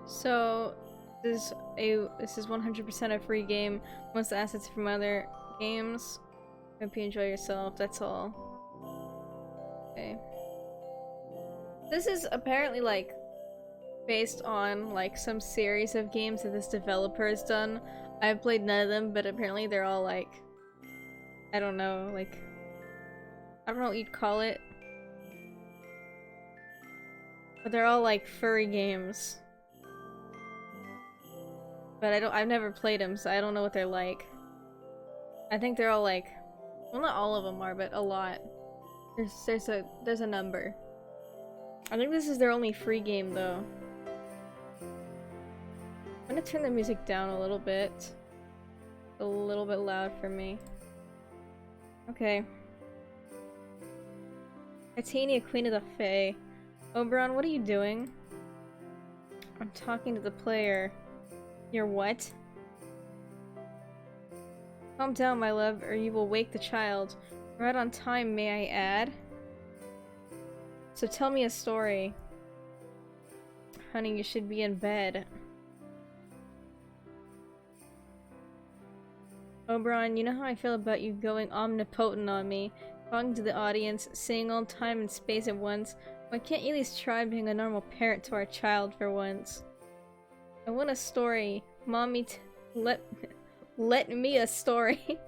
So this is 100% a free game. Most assets from other games. Hope you enjoy yourself. That's all. Okay. This is apparently like based on like some series of games that this developer has done. I've played none of them, but apparently they're all like, I don't know, like, I don't know what you'd call it, but they're all like furry games. But I've never played them, so I don't know what they're like. I think they're all like, well, not all of them are, but a lot. There's a number. I think this is their only free game though. I'm gonna turn the music down a little bit. A little bit loud for me. Okay. Titania, Queen of the Fae. Oberon, what are you doing? I'm talking to the player. You're what? Calm down, my love, or you will wake the child. Right on time, may I add? So tell me a story. Honey, you should be in bed. Oberon, you know how I feel about you going omnipotent on me, talking to the audience, saying all time and space at once. Why can't you at least try being a normal parent to our child for once? I want a story. Mommy, let me a story.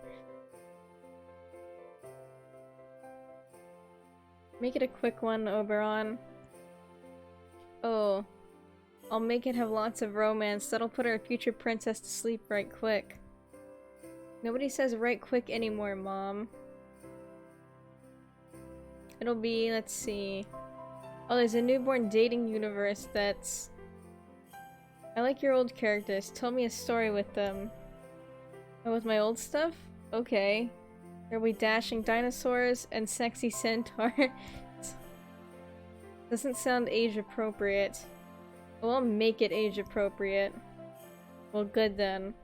Make it a quick one, Oberon. Oh. I'll make it have lots of romance. That'll put our future princess to sleep right quick. Nobody says right quick anymore, Mom. It'll be, let's see. Oh, there's a newborn dating universe that's... I like your old characters. Tell me a story with them. Oh, with my old stuff? Okay. There'll be dashing dinosaurs and sexy centaurs. Doesn't sound age appropriate. Well, I'll make it age appropriate. Well, good then.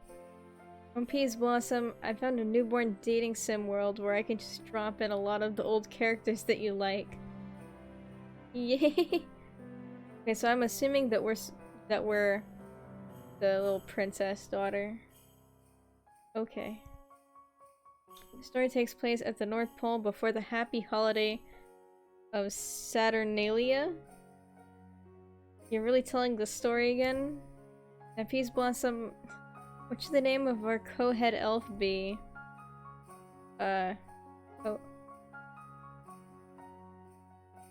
One Piece Blossom, I found a newborn dating sim world where I can just drop in a lot of the old characters that you like. Yay! Okay, so I'm assuming that we're the little princess daughter. Okay. The story takes place at the North Pole before the happy holiday of Saturnalia. You're really telling the story again? Now, Peace Blossom, what should the name of our co-head elf be? Oh.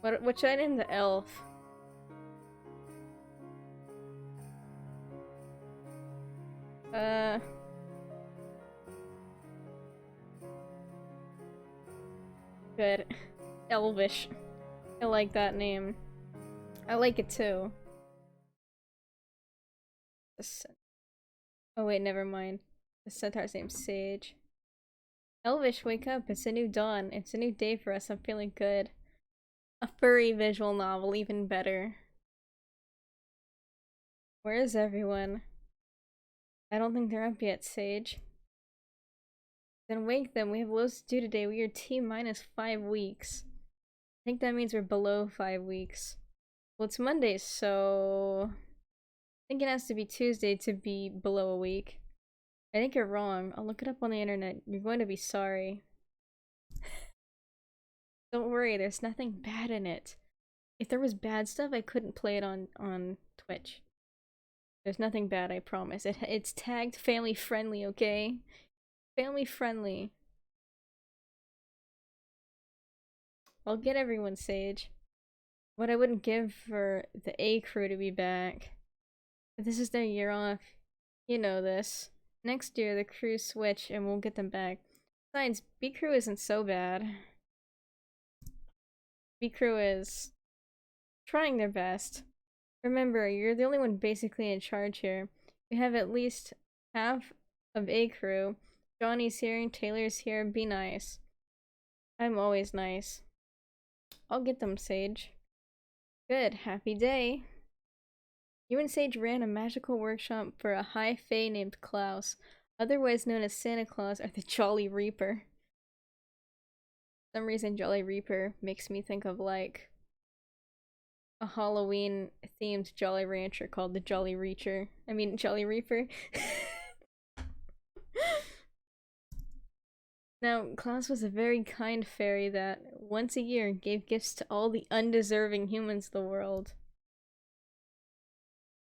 What should I name the elf? Good. Elvish. I like that name. I like it too. Oh wait, never mind. The centaur's name's Sage. Elvish, wake up. It's a new dawn. It's a new day for us. I'm feeling good. A furry visual novel, even better. Where is everyone? I don't think they're up yet, Sage. Then wake them. We have loads to do today. We are T-minus 5 weeks. I think that means we're below 5 weeks. Well, it's Monday, so... I think it has to be Tuesday to be below a week. I think you're wrong. I'll look it up on the internet. You're going to be sorry. Don't worry, there's nothing bad in it. If there was bad stuff, I couldn't play it on Twitch. There's nothing bad, I promise. It's tagged family friendly, okay? Family friendly. I'll get everyone, Sage. What I wouldn't give for the A crew to be back. But this is their year off. You know this. Next year, the crew switch and we'll get them back. Besides, B crew isn't so bad. B crew is trying their best. Remember, you're the only one basically in charge here. We have at least half of A crew. Johnny's here and Taylor's here. Be nice. I'm always nice. I'll get them, Sage. Good. Happy day. You and Sage ran a magical workshop for a high fae named Klaus, otherwise known as Santa Claus or the Jolly Reaper. For some reason, Jolly Reaper makes me think of like... a Halloween themed Jolly Rancher called the Jolly Reacher. I mean, Jolly Reaper. Now, Klaus was a very kind fairy that, once a year, gave gifts to all the undeserving humans of the world.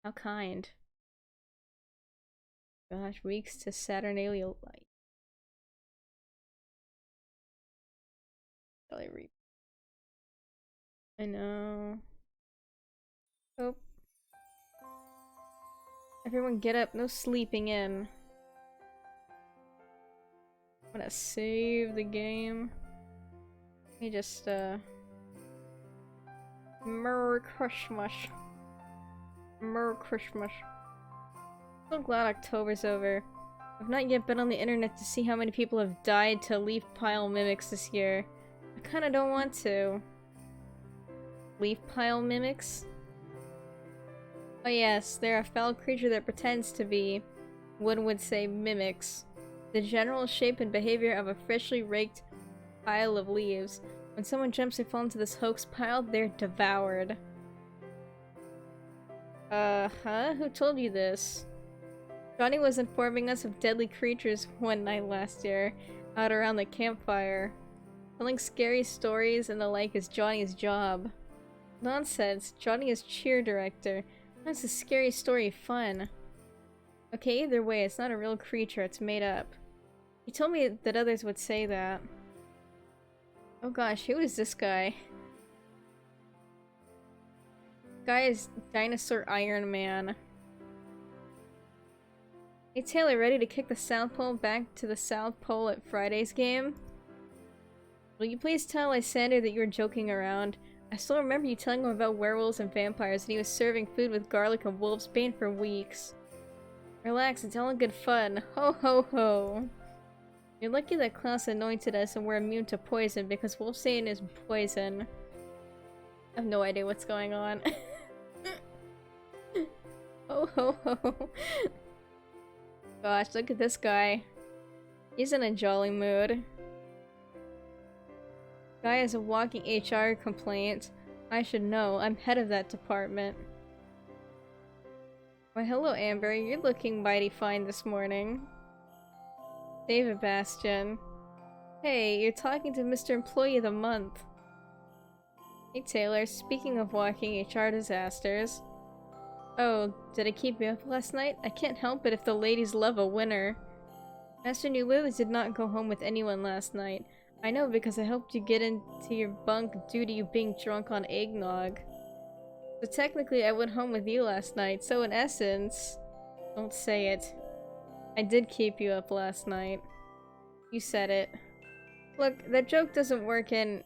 How kind. Gosh, weeks to Saturnalia light. Jolly Reaper. I know. Oh. Everyone get up, no sleeping in. I'm gonna save the game. Let me just, Merry Christmas. Merry Christmas. So glad October's over. I've not yet been on the internet to see how many people have died to leaf pile mimics this year. I kinda don't want to. Leaf pile mimics? Oh yes, they're a foul creature that pretends to be, one would say, mimics. The general shape and behavior of a freshly raked pile of leaves. When someone jumps or falls into this hoax pile, they're devoured. Huh? Who told you this? Johnny was informing us of deadly creatures one night last year, out around the campfire. Telling scary stories and the like is Johnny's job. Nonsense. Johnny is cheer director. That's a scary story fun. Okay, either way, it's not a real creature, it's made up. He told me that others would say that. Oh gosh, who is this guy? Guy is Dinosaur Iron Man. Hey Taylor, ready to kick the South Pole back to the South Pole at Friday's game? Will you please tell Lysander that you were joking around? I still remember you telling him about werewolves and vampires and he was serving food with garlic and wolf's bane for weeks. Relax, it's all in good fun. Ho ho ho. You're lucky that Klaus anointed us and we're immune to poison because wolfsbane is poison. I have no idea what's going on. Ho ho ho. Gosh, look at this guy. He's in a jolly mood. Guy has a walking HR complaint. I should know, I'm head of that department. Why hello Amber, you're looking mighty fine this morning. David Bastion. Hey, you're talking to Mr. Employee of the Month. Hey Taylor, speaking of walking HR disasters. Oh, did I keep you up last night? I can't help it if the ladies love a winner. Master, you literally did not go home with anyone last night. I know because I helped you get into your bunk due to you being drunk on eggnog. So technically I went home with you last night, so in essence... Don't say it. I did keep you up last night. You said it. Look, that joke doesn't work in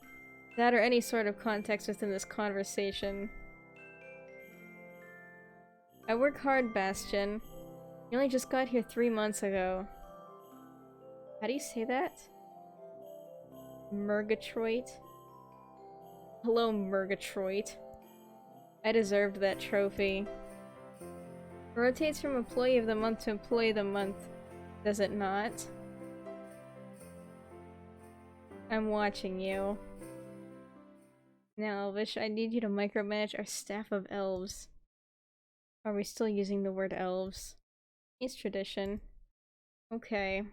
that or any sort of context within this conversation. I work hard, Bastion. You only just got here 3 months ago. How do you say that? Murgatroyd? Hello, Murgatroyd. I deserved that trophy. It rotates from Employee of the Month to Employee of the Month, does it not? I'm watching you. Now, Elvish, I need you to micromanage our staff of elves. Are we still using the word elves? It's tradition. Okay.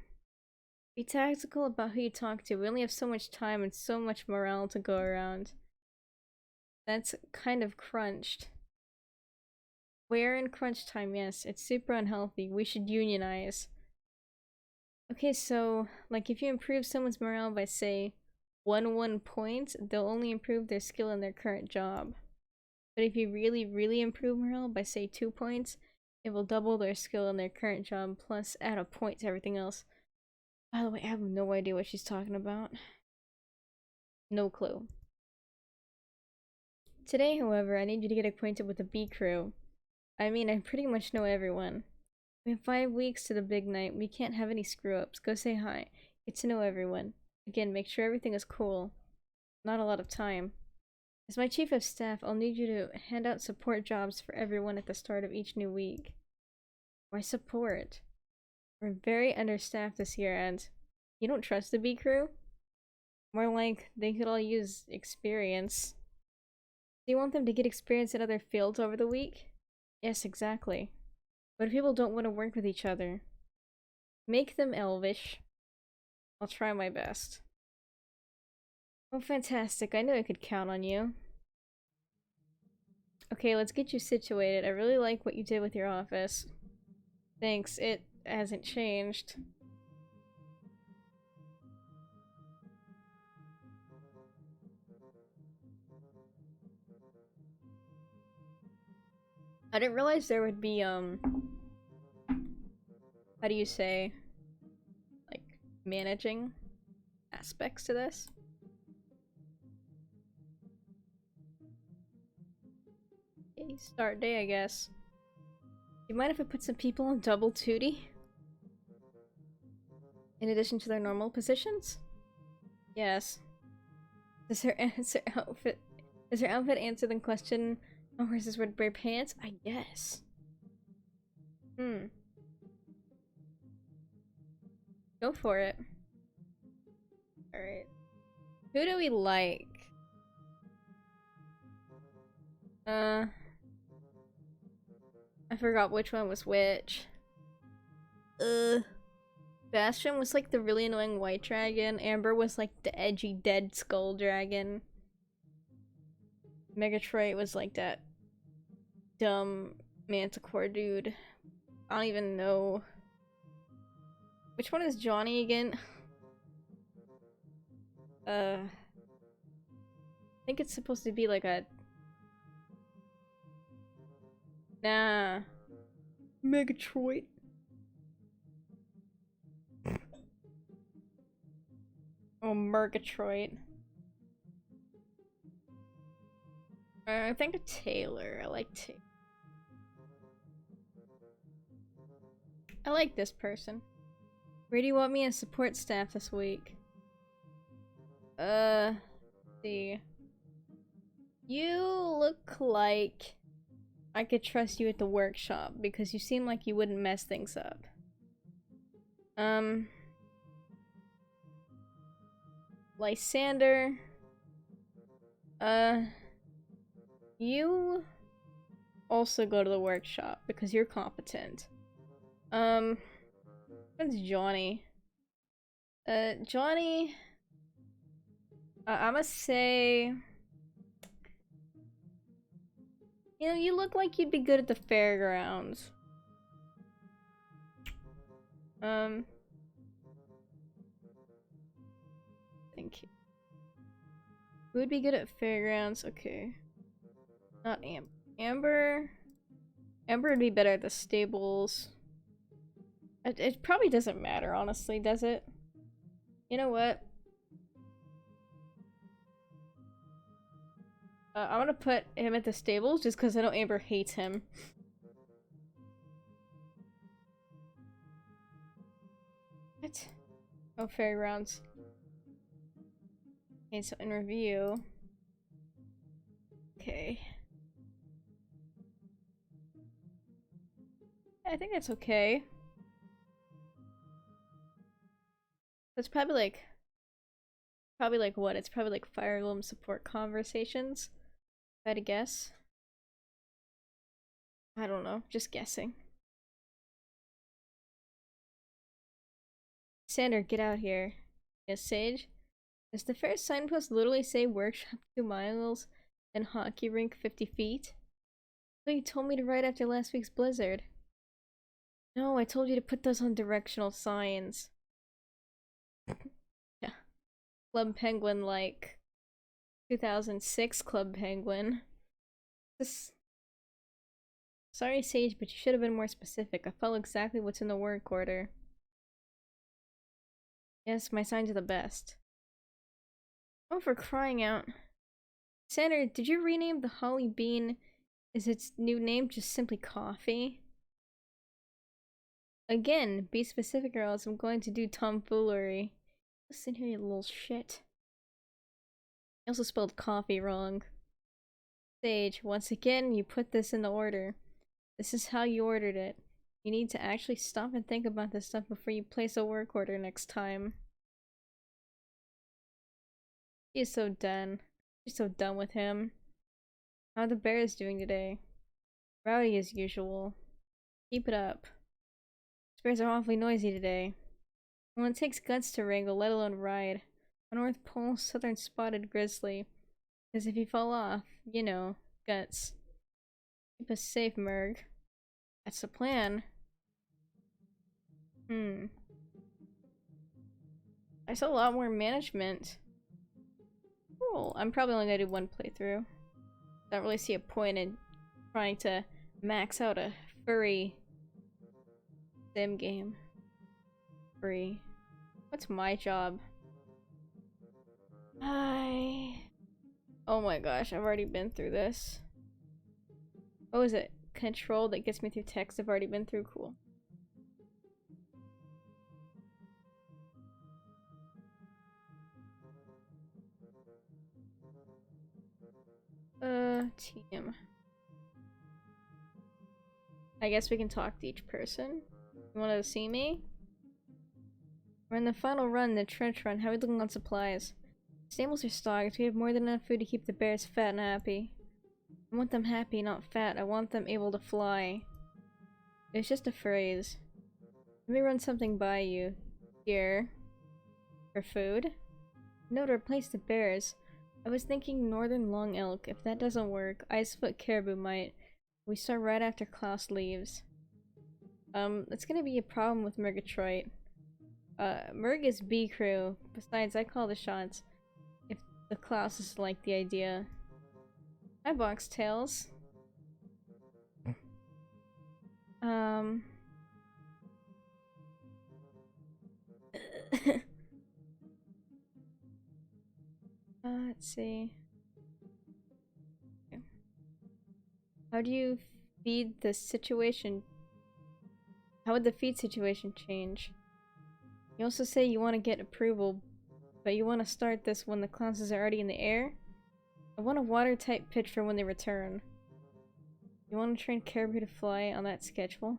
Be tactical about who you talk to. We only have so much time and so much morale to go around. That's kind of crunched. We're in crunch time, yes. It's super unhealthy. We should unionize. Okay, so, like, if you improve someone's morale by, say, 1 point, they'll only improve their skill in their current job. But if you really improve morale by, say, 2 points, it will double their skill in their current job, plus add a point to everything else. By the way, I have no idea what she's talking about. No clue. Today, however, I need you to get acquainted with the B crew. I mean, I pretty much know everyone. We have 5 weeks to the big night. We can't have any screw-ups. Go say hi. Get to know everyone. Again, make sure everything is cool. Not a lot of time. As my chief of staff, I'll need you to hand out support jobs for everyone at the start of each new week. Why support? We're very understaffed this year and... You don't trust the B crew? More like, they could all use experience. Do you want them to get experience in other fields over the week? Yes, exactly. But if people don't want to work with each other, make them elvish. I'll try my best. Oh, fantastic. I knew I could count on you. Okay, let's get you situated. I really like what you did with your office. Thanks, it hasn't changed. I didn't realize there would be, how do you say, like, managing aspects to this? Okay, start day, I guess. Do you mind if I put some people on double duty? In addition to their normal positions? Yes. Does her outfit answer the question, oh, horses would wear pants? I guess. Go for it. Alright. Who do we like? I forgot which one was which. Bastion was like the really annoying white dragon. Amber was like the edgy dead skull dragon. Megatroid was like that dumb manticore dude. I don't even know. Which one is Johnny again? I think it's supposed to be like a... Nah. Megatroid. Oh, Murgatroyd. I think a Taylor. I like Taylor. I like this person. Where do you want me as support staff this week? See. You look like I could trust you at the workshop because you seem like you wouldn't mess things up. Lysander. You also go to the workshop because you're competent. When's Johnny? Johnny... I'ma say... You know, you look like you'd be good at the fairgrounds. Thank you. Who would be good at fairgrounds? Okay. Not Amber. Amber would be better at the stables. It probably doesn't matter, honestly, does it? You know what? I'm gonna put him at the stables just because I know Amber hates him. What? Oh, fairgrounds. Okay, so in review. Okay. I think that's okay. It's probably like what? It's probably like Fire Emblem support conversations. If I had to guess. I don't know, just guessing. Sander, get out here. Yes, Sage? Does the first signpost literally say workshop 2 miles and hockey rink 50 feet? But you told me to write after last week's blizzard. No, I told you to put those on directional signs. Yeah. Club Penguin like 2006 Club Penguin. This... Sorry, Sage, but you should have been more specific. I follow exactly what's in the work order. Yes, my signs are the best. Oh, for crying out. Sander, did you rename the Holly Bean? Is its new name just simply coffee? Again, be specific or else I'm going to do tomfoolery. Listen here, you little shit. I also spelled coffee wrong. Sage, once again, you put this in the order. This is how you ordered it. You need to actually stop and think about this stuff before you place a work order next time. She's so done. She's so done with him. How are the bears doing today? Rowdy as usual. Keep it up. These bears are awfully noisy today. Well, it takes guts to wrangle, let alone ride. A North Pole southern spotted grizzly. Because if you fall off, you know, guts. Keep us safe, Merg. That's the plan. I saw a lot more management. Cool. I'm probably only gonna do one playthrough. I don't really see a point in trying to max out a furry sim game. Furry. What's my job? Hi. Oh my gosh, I've already been through this. What was it? Control that gets me through text I've already been through? Cool. Team. I guess we can talk to each person. You wanna see me? We're in the final run, the trench run. How are we looking on supplies? Stables are stocked. We have more than enough food to keep the bears fat and happy. I want them happy, not fat. I want them able to fly. It's just a phrase. Let me run something by you. Here. For food? No, to replace the bears. I was thinking northern long elk. If that doesn't work, icefoot caribou might. We start right after Klaus leaves. It's gonna be a problem with Murgatroyd. Murg is B crew. Besides, I call the shots. If the Klaus is like the idea. Hi, Box Tails. Let's see. Okay. How do you feed the situation? How would the feed situation change? You also say you want to get approval, but you want to start this when the classes are already in the air? I want a watertight pitch for when they return. You want to train caribou to fly on that schedule?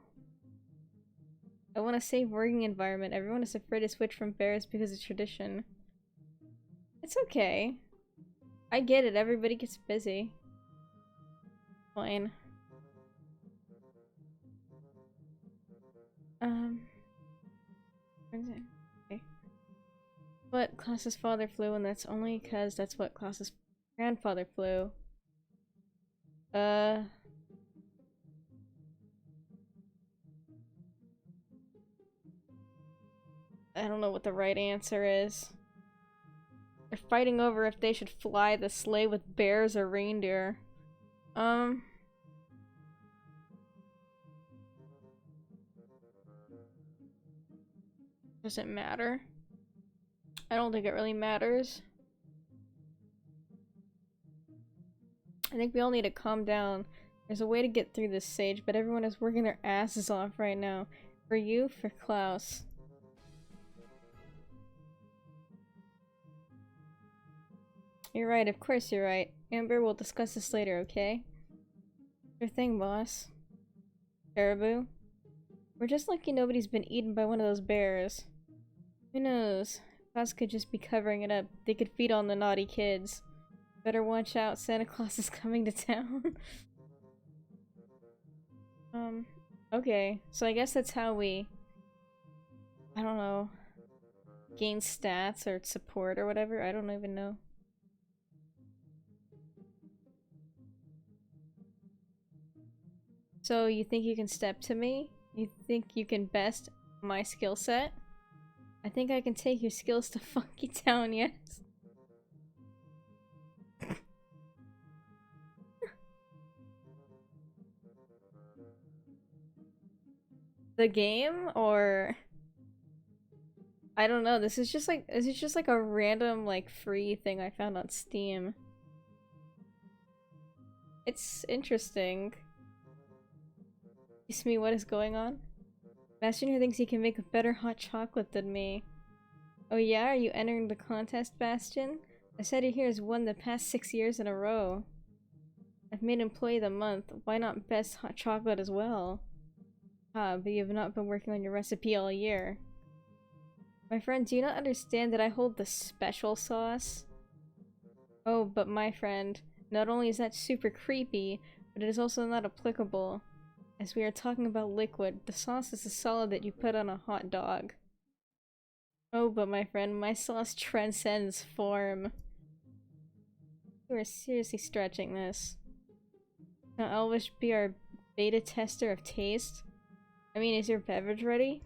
I want a safe working environment. Everyone is afraid to switch from bears because of tradition. It's okay. I get it. Everybody gets busy. Fine. Okay. But Klaus's father flew, and that's only because that's what Klaus's grandfather flew. I don't know what the right answer is. They're fighting over if they should fly the sleigh with bears or reindeer. Does it matter? I don't think it really matters. I think we all need to calm down. There's a way to get through this, Sage, but everyone is working their asses off right now. For you, for Klaus. You're right, of course you're right. Amber, we'll discuss this later, okay? Sure thing, boss. Caribou? We're just lucky nobody's been eaten by one of those bears. Who knows? Klaus could just be covering it up. They could feed on the naughty kids. Better watch out, Santa Claus is coming to town. Okay. So I guess that's how we... I don't know. Gain stats or support or whatever. I don't even know. So you think you can step to me? You think you can best my skill set? I think I can take your skills to Funky Town, yes? The game? Or... I don't know, this is just like a random, like, free thing I found on Steam. It's interesting. Ask me what is going on? Bastion here thinks he can make a better hot chocolate than me. Oh yeah? Are you entering the contest, Bastion? I said it here has won the past 6 years in a row. I've made Employee of the Month. Why not best hot chocolate as well? Ah, but you have not been working on your recipe all year. My friend, do you not understand that I hold the special sauce? Oh, but my friend, Not only is that super creepy, but it is also not applicable. As we are talking about liquid, the sauce is the solid that you put on a hot dog. Oh, but my friend, my sauce transcends form. You are seriously stretching this. Now Elvish be our beta tester of taste? I mean, is your beverage ready?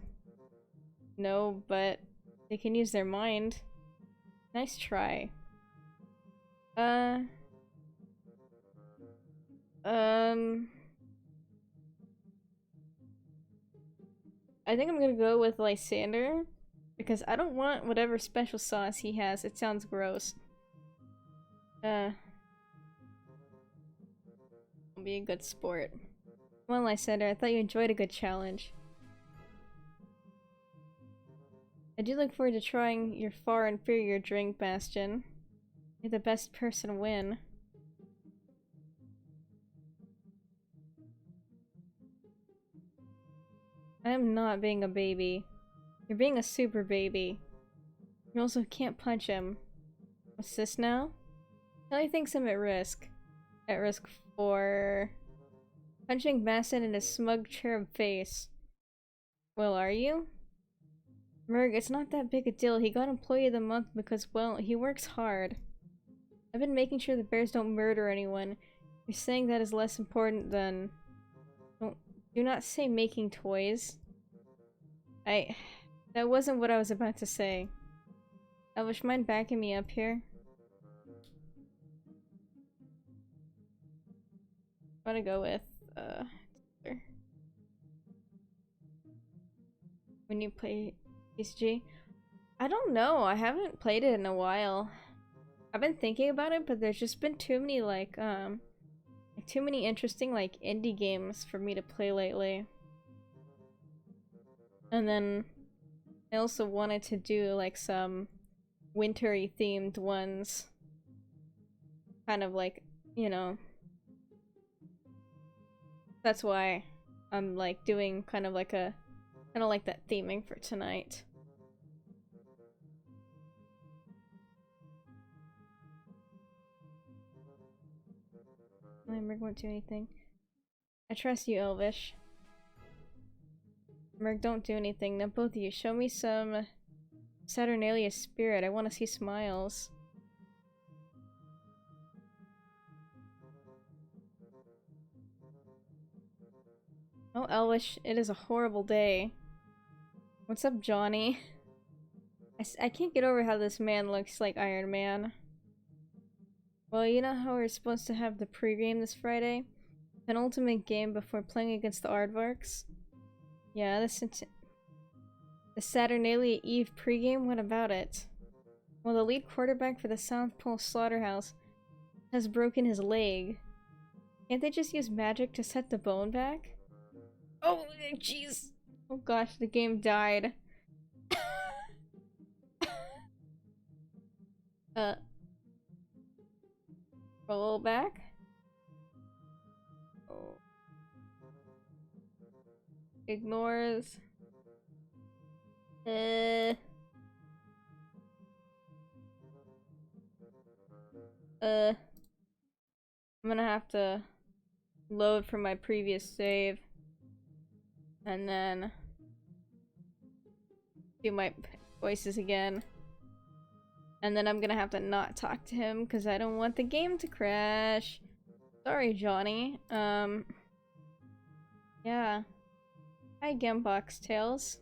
No, but they can use their mind. Nice try. I think I'm gonna go with Lysander, because I don't want whatever special sauce he has. It sounds gross. I'll be a good sport. Come on, Lysander, I thought you enjoyed a good challenge. I do look forward to trying your far inferior drink, Bastion. May the best person win. I am not being a baby. You're being a super baby. You also can't punch him. What's this now? Kelly thinks I'm at risk. At risk for punching Bastion in his smug cherub face. Well, are you? Merg, it's not that big a deal. He got Employee of the Month because, well, he works hard. I've been making sure the bears don't murder anyone. You're saying that is less important than... Do not say making toys. That wasn't what I was about to say. I wish mind backing me up here. I'm gonna go with, when you play TCG? I don't know, I haven't played it in a while. I've been thinking about it, but there's just been too many, too many interesting, indie games for me to play lately. And then I also wanted to do, some wintry themed ones. Kind of you know. That's why I'm, doing kind of that theming for tonight. Merg won't do anything. I trust you, Elvish. Merg, don't do anything. Now both of you, show me some Saturnalia spirit. I want to see smiles. Oh, Elvish, it is a horrible day. What's up, Johnny? I can't get over how this man looks like Iron Man. Well, you know how we're supposed to have the pregame this Friday? Penultimate game before playing against the Aardvarks? Yeah, the Saturnalia Eve pregame? What about it? Well, the lead quarterback for the South Pole Slaughterhouse has broken his leg. Can't they just use magic to set the bone back? Oh, jeez! Oh gosh, the game died. Roll back? Oh. Ignores. I'm gonna have to load from my previous save. And then do my voices again. And then I'm gonna have to not talk to him because I don't want the game to crash. Sorry, Johnny. Yeah. Hi, Gembox Tails.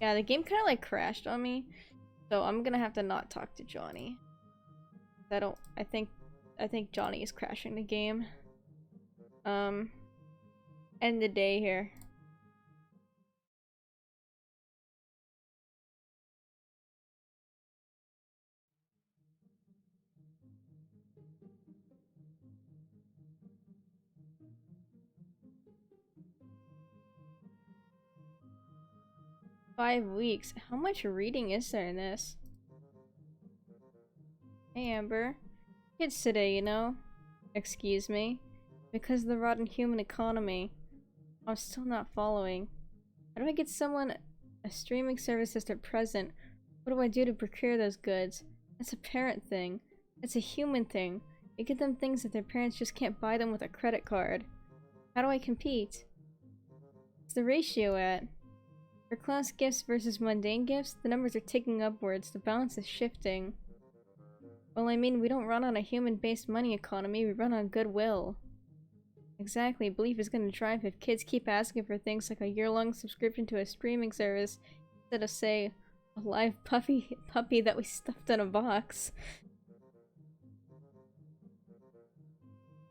Yeah, the game kind of crashed on me. So I'm gonna have to not talk to Johnny. I think Johnny is crashing the game. End the day here. "5 weeks. How much reading is there in this?" Hey, Amber. Kids today, you know. Excuse me. Because of the rotten human economy. I'm still not following. How do I get someone A streaming service is their present. What do I do to procure those goods? That's a parent thing. It's a human thing. You get them things that their parents just can't buy them with a credit card. How do I compete? What's the ratio at? For class gifts versus mundane gifts, the numbers are ticking upwards. The balance is shifting. Well, I mean, we don't run on a human-based money economy, we run on goodwill. Exactly, belief is gonna drive if kids keep asking for things like a year-long subscription to a streaming service instead of, say, a live puppy that we stuffed in a box.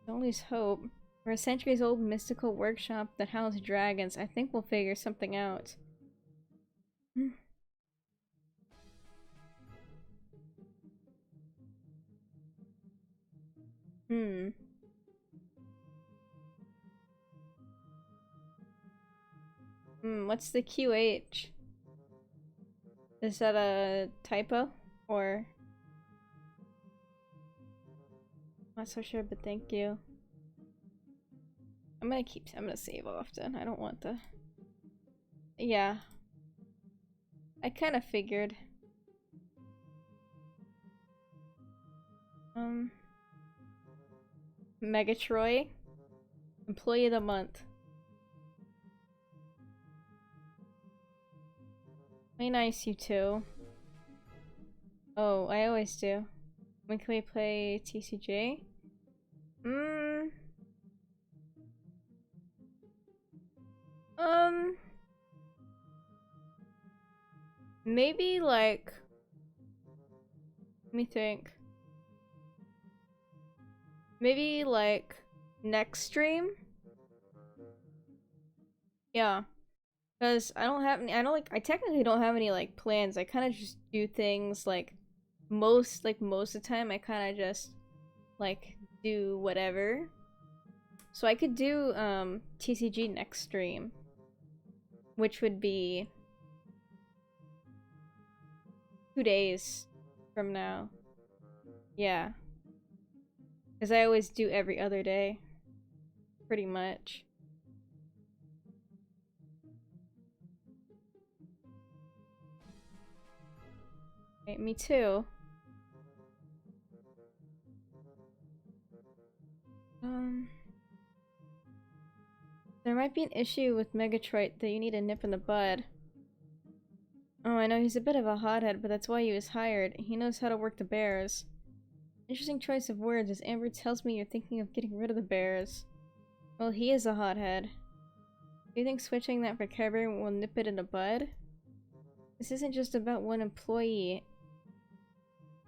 Always hope. We're a centuries-old mystical workshop that houses dragons. I think we'll figure something out. What's the QH? Is that a typo? Or... Not so sure, but thank you. I'm gonna save often. I don't want the... Yeah. I kind of figured. Megatroy. Employee of the month. Play nice, you two. Oh, I always do. When can we play TCG? Maybe like... Let me think. Maybe like next stream? Yeah. Because I don't have any, I technically don't have any like plans. I kind of just do things like most of the time I kind of just like do whatever. So I could do TCG next stream, which would be 2 days from now. Yeah. Because I always do every other day. Pretty much. Okay, me too. There might be an issue with Megatroid that you need to nip in the bud. Oh, I know he's a bit of a hothead, but that's why he was hired. He knows how to work the bears. Interesting choice of words, as Amber tells me you're thinking of getting rid of the bears. Well, he is a hothead. Do you think switching that vocabulary will nip it in the bud? This isn't just about one employee.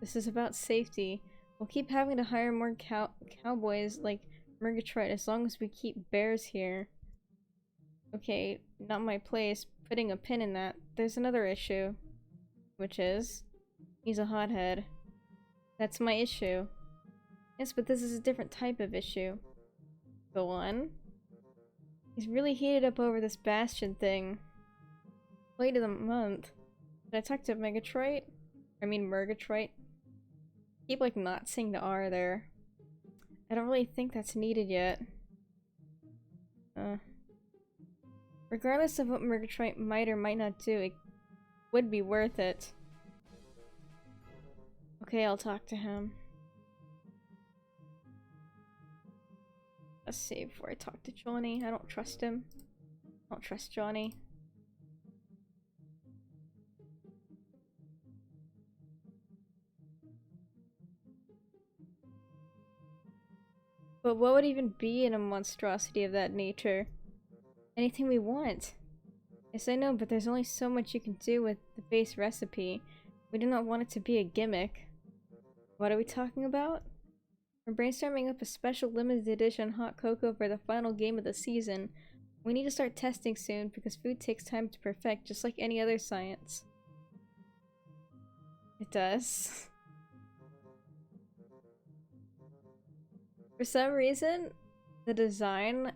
This is about safety. We'll keep having to hire more cowboys like Murgatroyd as long as we keep bears here. Okay, not my place. Putting a pin in that. There's another issue. Which is... he's a hothead. That's my issue. Yes, but this is a different type of issue. Go on. He's really heated up over this Bastion thing. Play of the month. Did I talk to Megatroid? I mean Murgatroyd? Keep like not saying the R there. I don't really think that's needed yet. Regardless of what Murgatroyd might or might not do, it would be worth it. Okay, I'll talk to him. Let's save before I talk to Johnny. I don't trust him. I don't trust Johnny. But what would even be in a monstrosity of that nature? Anything we want. Yes, I know, but there's only so much you can do with the base recipe. We do not want it to be a gimmick. What are we talking about? We're brainstorming up a special limited edition hot cocoa for the final game of the season. We need to start testing soon because food takes time to perfect, just like any other science. It does. For some reason, the design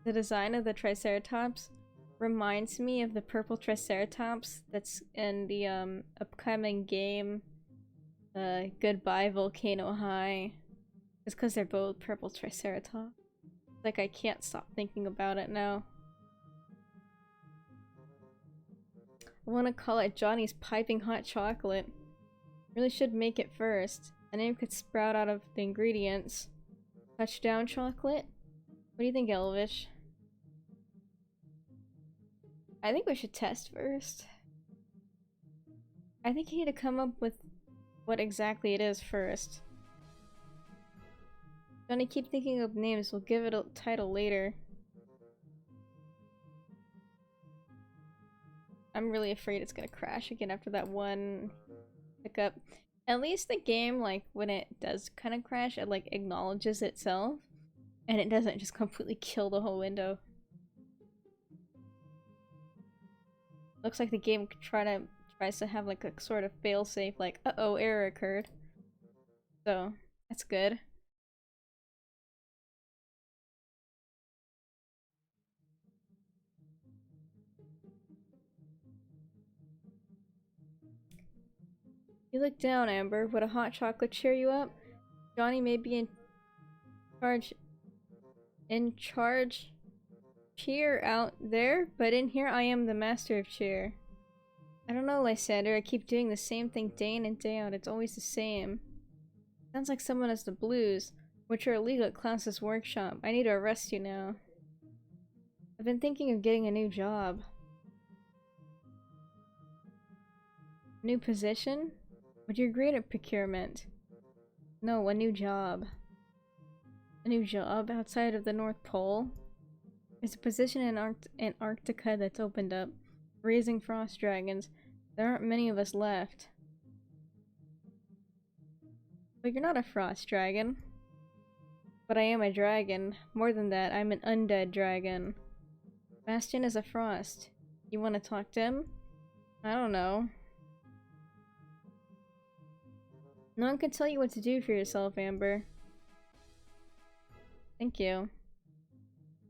of the Triceratops reminds me of the purple Triceratops that's in the upcoming game, Goodbye Volcano High. It's because they're both purple Triceratops. Like, I can't stop thinking about it now. I want to call it Johnny's Piping Hot Chocolate. Really should make it first. A name could sprout out of the ingredients. Touchdown chocolate? What do you think, Elvish? I think we should test first. I think you need to come up with what exactly it is first. Johnny, keep thinking of names. We'll give it a title later. I'm really afraid it's gonna crash again after that one hiccup. At least the game, like, when it does kind of crash, it, like, acknowledges itself. And it doesn't just completely kill the whole window. Looks like the game tries to have, like, a sort of failsafe, like, uh-oh, error occurred. So, that's good. You look down, Amber. Would a hot chocolate cheer you up? Johnny may be charge in charge cheer out there, but in here I am the master of cheer. I don't know, Lysander. I keep doing the same thing day in and day out. It's always the same. Sounds like someone has the blues, which are illegal at Klaus's workshop. I need to arrest you now. I've been thinking of getting a new job. New position? But you're great at procurement. No, a new job. A new job outside of the North Pole? There's a position in Antarctica that's opened up. Raising frost dragons. There aren't many of us left. But you're not a frost dragon. But I am a dragon. More than that, I'm an undead dragon. Bastion is a frost. You want to talk to him? I don't know. No one can tell you what to do for yourself, Amber. Thank you.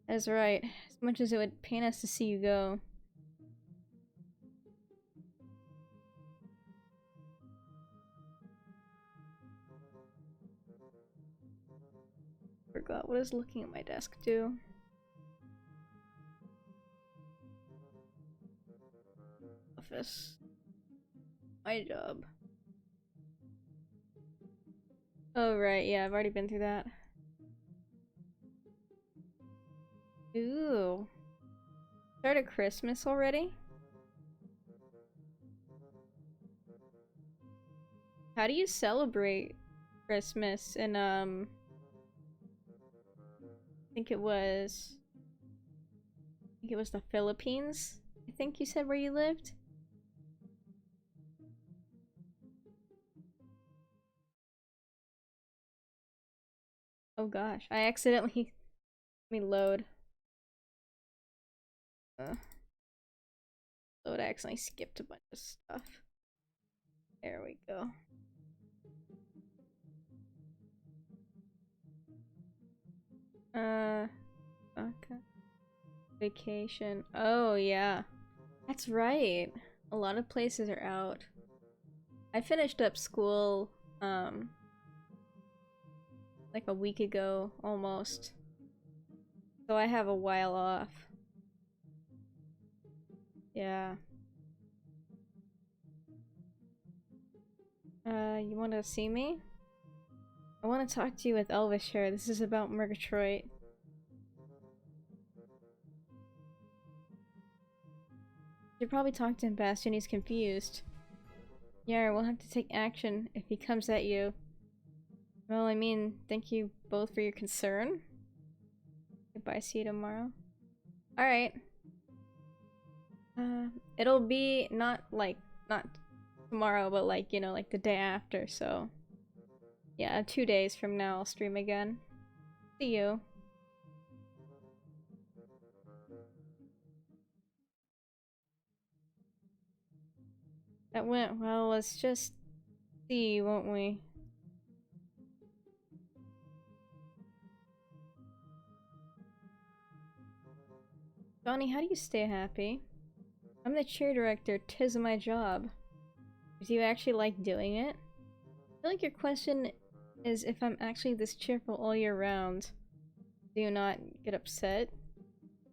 That's right. As much as it would pain us to see you go. Forgot what does looking at my desk do? Office. My job. Oh right, yeah, I've already been through that. Ooh. Started Christmas already? How do you celebrate Christmas in, I think it was the Philippines? I think you said where you lived? Oh gosh, I accidentally... Let me load. Load, I accidentally skipped a bunch of stuff. There we go. Okay. Vacation. Oh, yeah. That's right. A lot of places are out. I finished up school, like a week ago, almost. So I have a while off. Yeah. You want to see me? I want to talk to you with Elvish here. This is about Murgatroyd. You should probably talk to him, Bastion. He's confused. Yeah, we'll have to take action if he comes at you. Well, I mean, thank you both for your concern. Goodbye, see you tomorrow. Alright. It'll be not tomorrow, but like, you know, like the day after, so... Yeah, 2 days from now I'll stream again. See you. That went well. Let's just see, won't we? Johnny, how do you stay happy? I'm the cheer director. 'Tis my job. Do you actually like doing it? I feel like your question is if I'm actually this cheerful all year round. Do you not get upset?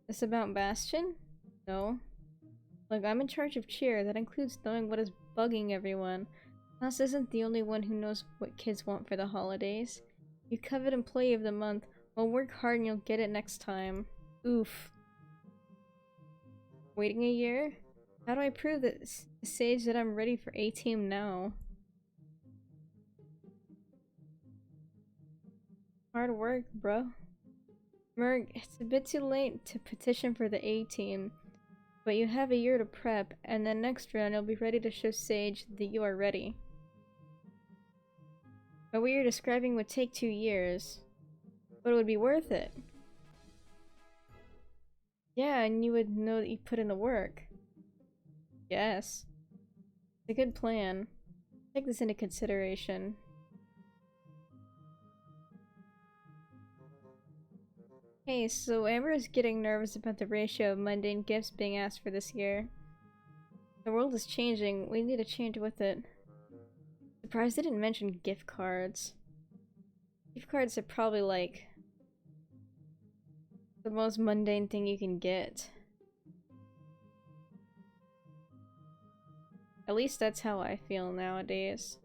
This about Bastion? No. Look, I'm in charge of cheer. That includes knowing what is bugging everyone. Class isn't the only one who knows what kids want for the holidays. You covet Employee of the Month. Well, work hard and you'll get it next time. Oof. Waiting a year? How do I prove that Sage that I'm ready for A-Team now? Hard work, bro. Merg, it's a bit too late to petition for the A-Team, but you have a year to prep, and then next round you'll be ready to show Sage that you are ready. But what you're describing would take 2 years, but it would be worth it. Yeah, and you would know that you put in the work. Yes. It's a good plan. Take this into consideration. Hey, so Amber is getting nervous about the ratio of mundane gifts being asked for this year. The world is changing, we need to change with it. Surprised they didn't mention gift cards. Gift cards are probably like the most mundane thing you can get. At least that's how I feel nowadays.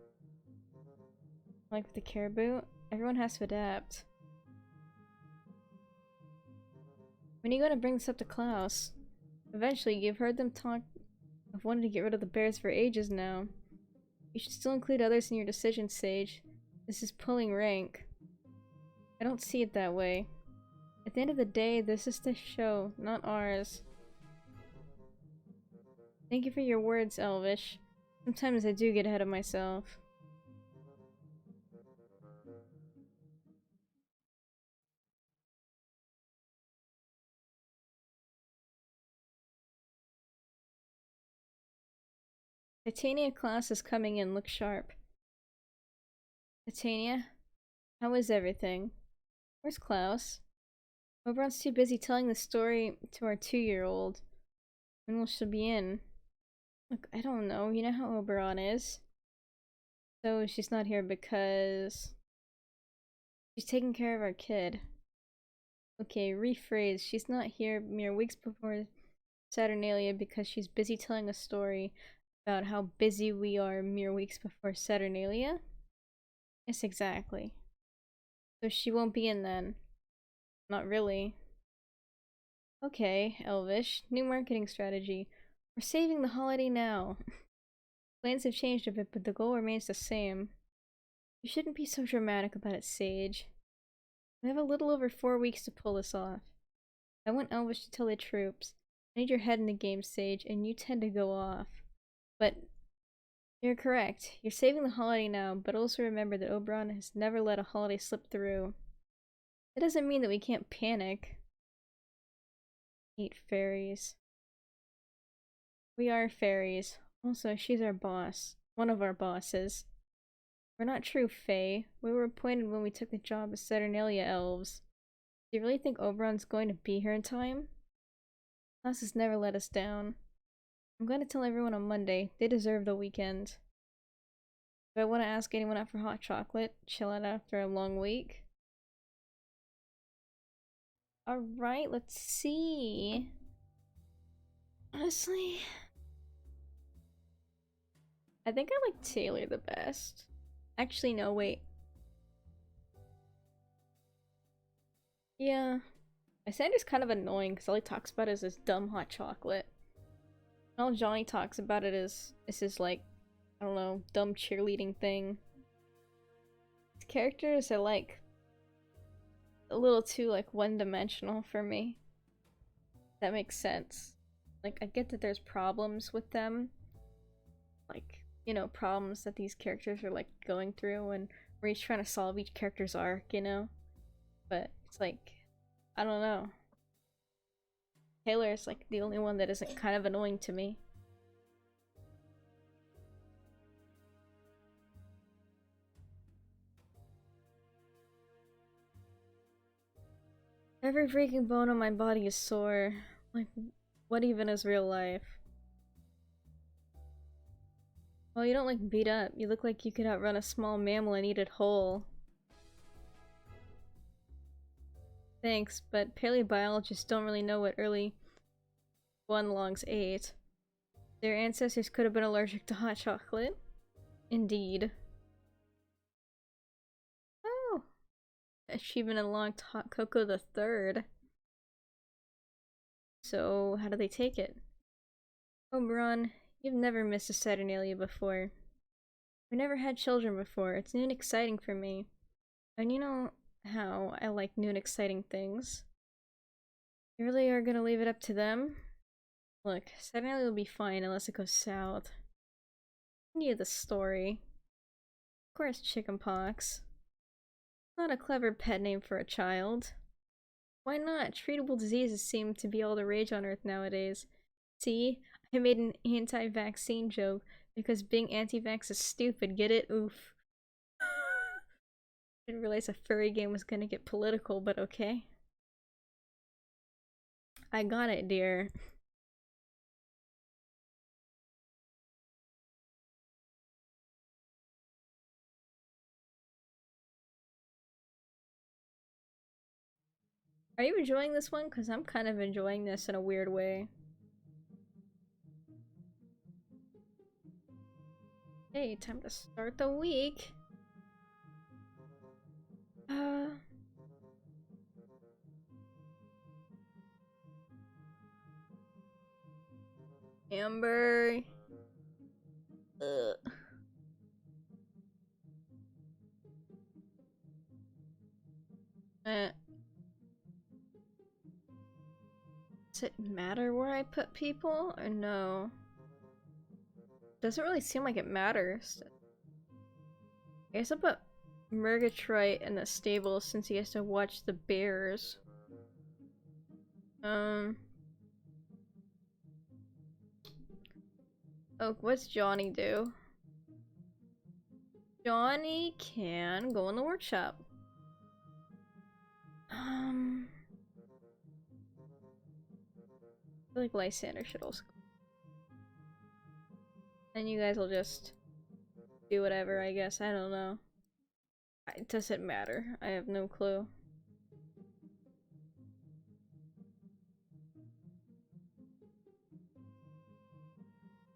Like with the caribou, everyone has to adapt. When are you gonna bring this up to Klaus? Eventually, you've heard them talk of wanting to get rid of the bears for ages now. You should still include others in your decision, Sage. This is pulling rank. I don't see it that way. At the end of the day, this is the show, not ours. Thank you for your words, Elvish. Sometimes I do get ahead of myself. Titania class is coming in, look sharp. Titania, how is everything? Where's Klaus? Oberon's too busy telling the story to our 2-year-old. When will she be in? Look, I don't know. You know how Oberon is. So she's not here because she's taking care of our kid. Okay, rephrase. She's not here mere weeks before Saturnalia because she's busy telling a story about how busy we are mere weeks before Saturnalia? Yes, exactly. So she won't be in then. Not really. Okay, Elvish. New marketing strategy. We're saving the holiday now. Plans have changed a bit, but the goal remains the same. You shouldn't be so dramatic about it, Sage. We have a little over 4 weeks to pull this off. I want Elvish to tell the troops. I need your head in the game, Sage, and you tend to go off. But you're correct. You're saving the holiday now, but also remember that Oberon has never let a holiday slip through. That doesn't mean that we can't panic. Hate fairies. We are fairies. Also, she's our boss. One of our bosses. We're not true Fae. We were appointed when we took the job as Saturnalia elves. Do you really think Oberon's going to be here in time? Klaus has never let us down. I'm going to tell everyone on Monday. They deserve the weekend. Do I want to ask anyone out for hot chocolate? Chill out after a long week? Alright, let's see. Honestly, I think I like Taylor the best. Actually, no, wait. Yeah. Lysander's kind of annoying because all he talks about is this dumb hot chocolate. All Johnny talks about it is his, like, I don't know, dumb cheerleading thing. His characters are, like, a little too, like, one-dimensional for me. That makes sense. Like, I get that there's problems with them. Like, you know, problems that these characters are, like, going through and where he's trying to solve each character's arc, you know? But it's like, I don't know. Taylor is, like, the only one that isn't kind of annoying to me. Every freaking bone on my body is sore. Like, what even is real life? Well, you don't look beat up. You look like you could outrun a small mammal and eat it whole. Thanks, but paleobiologists don't really know what early one longs ate. Their ancestors could have been allergic to hot chocolate. Indeed. Oh! Achievement unlocked Hot Cocoa the Third. So, how do they take it? Oberon, you've never missed a Saturnalia before. We never had children before. It's new and exciting for me. And you know how I like new and exciting things. You really are gonna leave it up to them? Look, Saturnalia will be fine unless it goes south. I knew the story. Of course, chickenpox. Not a clever pet name for a child. Why not? Treatable diseases seem to be all the rage on Earth nowadays. See? I made an anti-vaccine joke because being anti-vax is stupid, get it? Oof. Didn't realize a furry game was gonna get political, but okay. I got it, dear. Are you enjoying this one? Because I'm kind of enjoying this in a weird way. Hey, time to start the week. Amber. Ugh. Does it matter where I put people, or no? Doesn't really seem like it matters. I guess I'll put Murgatroyd in the stable since he has to watch the bears. Oh, what's Johnny do? Johnny can go in the workshop. I feel like Lysander should also go. And you guys will just do whatever, I guess. I don't know. It doesn't matter. I have no clue.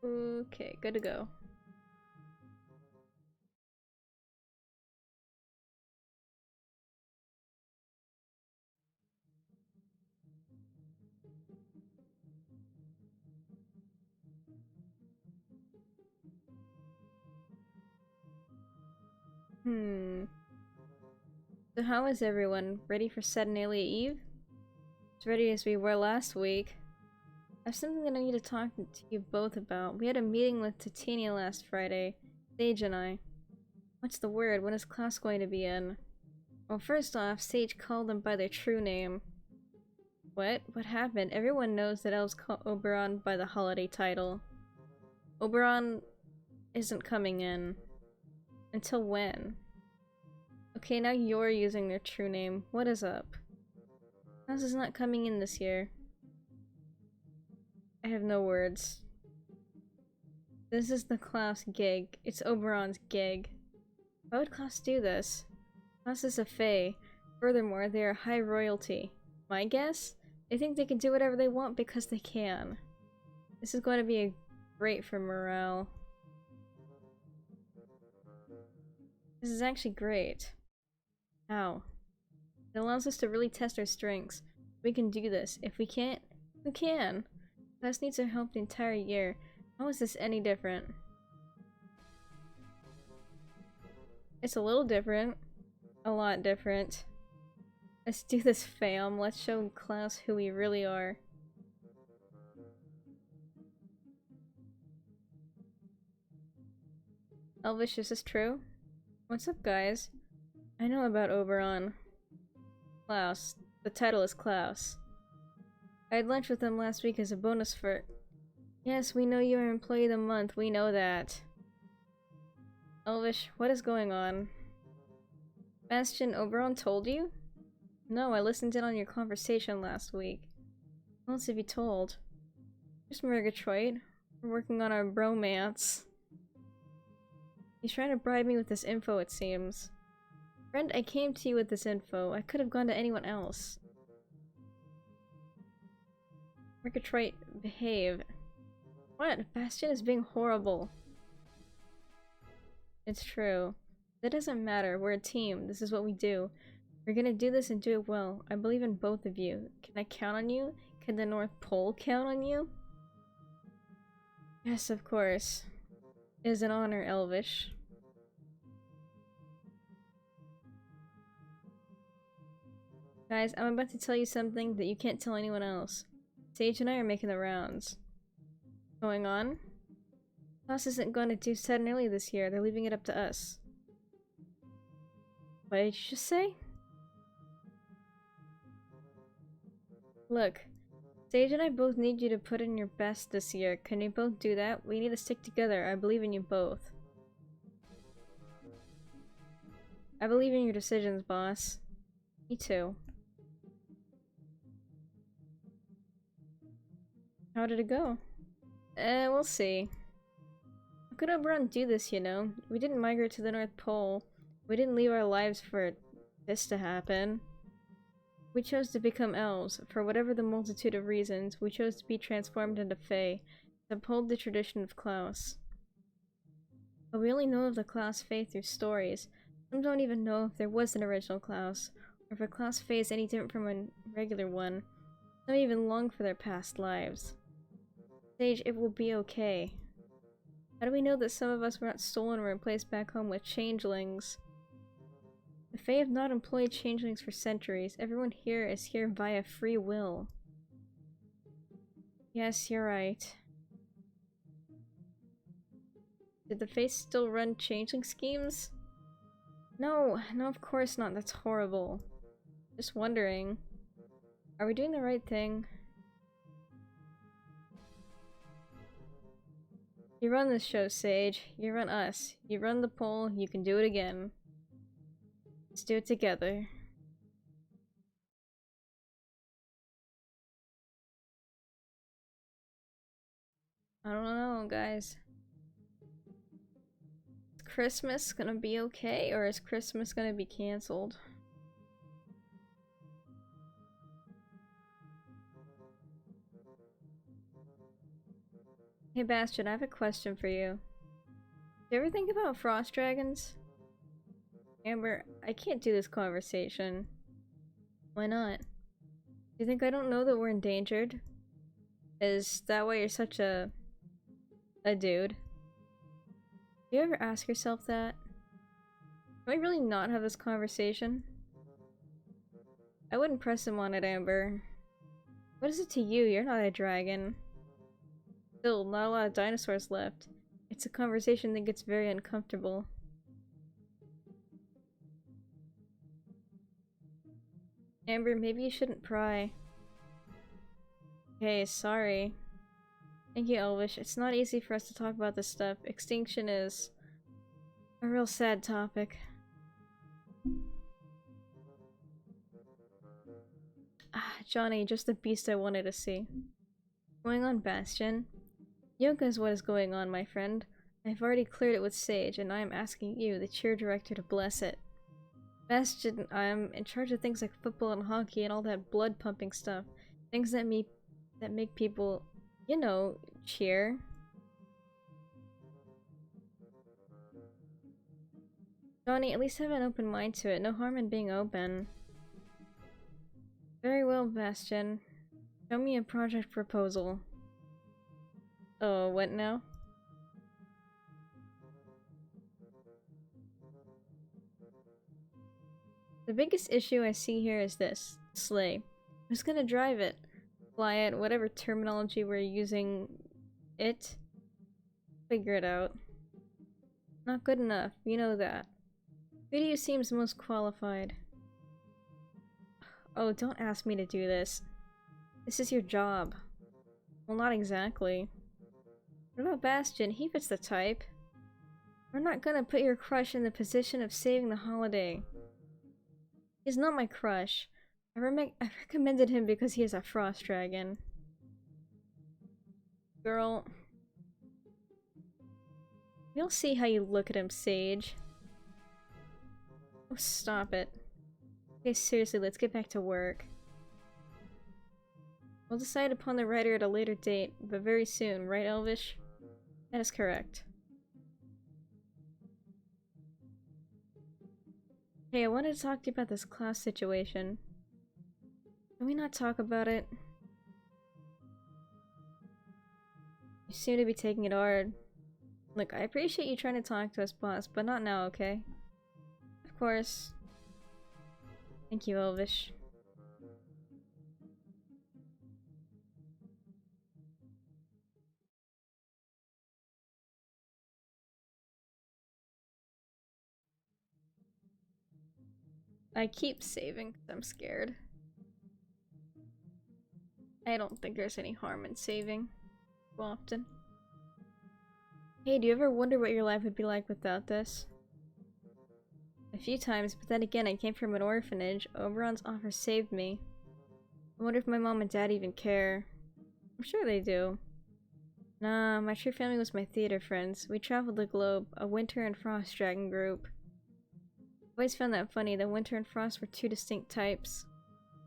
Okay, good to go. So how is everyone? Ready for Saturnalia Eve? As ready as we were last week. I have something that I need to talk to you both about. We had a meeting with Titania last Friday. Sage and I. What's the word? When is class going to be in? Well, first off, Sage called them by their true name. What? What happened? Everyone knows that elves call Oberon by the holiday title. Oberon isn't coming in. Until when? Okay, now you're using their true name. What is up? Class is not coming in this year. I have no words. This is the class gig. It's Oberon's gig. Why would class do this? Class is a fae. Furthermore, they are high royalty. My guess? They think they can do whatever they want because they can. This is going to be great for morale. This is actually great. How? It allows us to really test our strengths. We can do this. If we can't, who can? Class needs our help the entire year. How is this any different? It's a little different. A lot different. Let's do this, fam. Let's show class who we really are. Elvish, is this true? What's up, guys? I know about Oberon. Klaus. The title is Klaus. I had lunch with him last week as a bonus for— Yes, we know you're Employee of the Month. We know that. Elvish, what is going on? Bastion, Oberon told you? No, I listened in on your conversation last week. What else have you told? Just Murgatroyd. We're working on our bromance. He's trying to bribe me with this info, it seems. Friend, I came to you with this info. I could have gone to anyone else. Murgatroyd, behave. What? Bastion is being horrible. It's true. That doesn't matter. We're a team. This is what we do. We're gonna do this and do it well. I believe in both of you. Can I count on you? Can the North Pole count on you? Yes, of course. It is an honor, Elvish. Guys, I'm about to tell you something that you can't tell anyone else. Sage and I are making the rounds. Going on? Klaus isn't going to do set early this year. They're leaving it up to us. What did you just say? Look, Sage and I both need you to put in your best this year. Can you both do that? We need to stick together. I believe in you both. I believe in your decisions, boss. Me too. How did it go? We'll see. How could Oberon do this, you know? We didn't migrate to the North Pole. We didn't leave our lives for this to happen. We chose to become elves. For whatever the multitude of reasons, we chose to be transformed into Fae, to uphold the tradition of Klaus. But we only know of the Klaus Fae through stories. Some don't even know if there was an original Klaus, or if a Klaus Fae is any different from a regular one. Some even long for their past lives. Sage, it will be okay. How do we know that some of us were not stolen or replaced back home with changelings? The Fae have not employed changelings for centuries. Everyone here is here via free will. Yes, you're right. Did the Fae still run changeling schemes? No, of course not. That's horrible. Just wondering. Are we doing the right thing? You run this show, Sage. You run us. You run the poll. You can do it again. Let's do it together. I don't know, guys. Is Christmas gonna be okay, or is Christmas gonna be cancelled? Hey Bastion, I have a question for you. Do you ever think about frost dragons? Amber, I can't do this conversation. Why not? Do you think I don't know that we're endangered? Is that why you're such a dude? Do you ever ask yourself that? Can we really not have this conversation? I wouldn't press him on it, Amber. What is it to you? You're not a dragon. Still, not a lot of dinosaurs left. It's a conversation that gets very uncomfortable. Amber, maybe you shouldn't pry. Okay, sorry. Thank you, Elvish. It's not easy for us to talk about this stuff. Extinction is a real sad topic. Ah, Johnny, just the beast I wanted to see. Going on, Bastion? Yoga is what is going on, my friend. I've already cleared it with Sage, and I am asking you, the cheer director, to bless it. Bastion, I'm in charge of things like football and hockey and all that blood-pumping stuff. Things that make people, you know, cheer. Johnny, at least have an open mind to it. No harm in being open. Very well, Bastion. Show me a project proposal. Oh, what now? The biggest issue I see here is this. Sleigh. Who's gonna drive it? Fly it, whatever terminology we're using it. Figure it out. Not good enough, you know that. Who do you seems most qualified? Oh, don't ask me to do this. This is your job. Well, not exactly. What about Bastion? He fits the type. We're not gonna put your crush in the position of saving the holiday. He's not my crush. I recommended him because he is a frost dragon. Girl. You'll see how you look at him, Sage. Oh, stop it. Okay, seriously, let's get back to work. We'll decide upon the writer at a later date, but very soon, right, Elvish? That is correct. Hey, I wanted to talk to you about this class situation. Can we not talk about it? You seem to be taking it hard. Look, I appreciate you trying to talk to us, boss, but not now, okay? Of course. Thank you, Elvish. I keep saving because I'm scared. I don't think there's any harm in saving too often. Hey, do you ever wonder what your life would be like without this? A few times, but then again, I came from an orphanage. Oberon's offer saved me. I wonder if my mom and dad even care. I'm sure they do. Nah, my true family was my theater friends. We traveled the globe, a Winter and Frost dragon group. I've always found that funny, that Winter and Frost were two distinct types.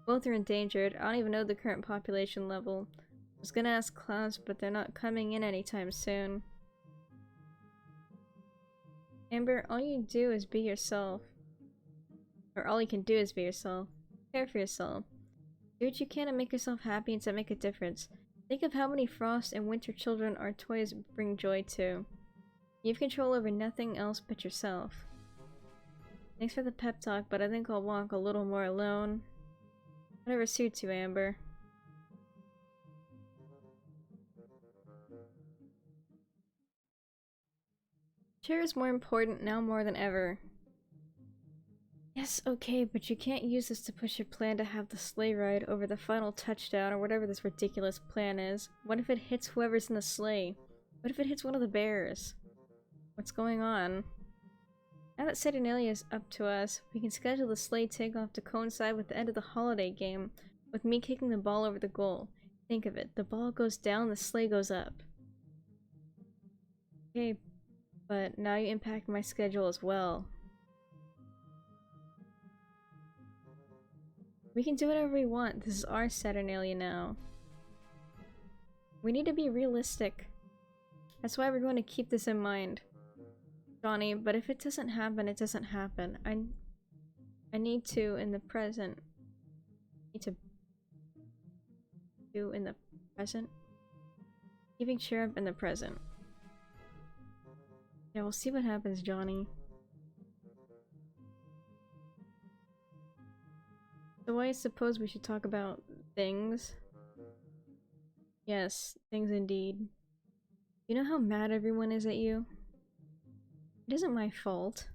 Both are endangered. I don't even know the current population level. I was gonna ask Klaus, but they're not coming in anytime soon. Amber, all you do is be yourself. Or all you can do is be yourself. Care for yourself. Do what you can to make yourself happy and to make a difference. Think of how many Frost and Winter children our toys bring joy to. You have control over nothing else but yourself. Thanks for the pep talk, but I think I'll walk a little more alone. Whatever suits you, Amber. Cheer is more important now more than ever. Yes, okay, but you can't use this to push your plan to have the sleigh ride over the final touchdown or whatever this ridiculous plan is. What if it hits whoever's in the sleigh? What if it hits one of the bears? What's going on? Now that Saturnalia is up to us, we can schedule the sleigh takeoff to coincide with the end of the holiday game, with me kicking the ball over the goal. Think of it, the ball goes down, the sleigh goes up. Okay, but now you impact my schedule as well. We can do whatever we want. This is our Saturnalia now. We need to be realistic. That's why we're going to keep this in mind. Johnny, but if it doesn't happen, it doesn't happen. I need to in the present. Need to do in the present. Keeping cheer up in the present. Yeah, we'll see what happens, Johnny. So I suppose we should talk about things. Yes, things indeed. You know how mad everyone is at you? It isn't my fault.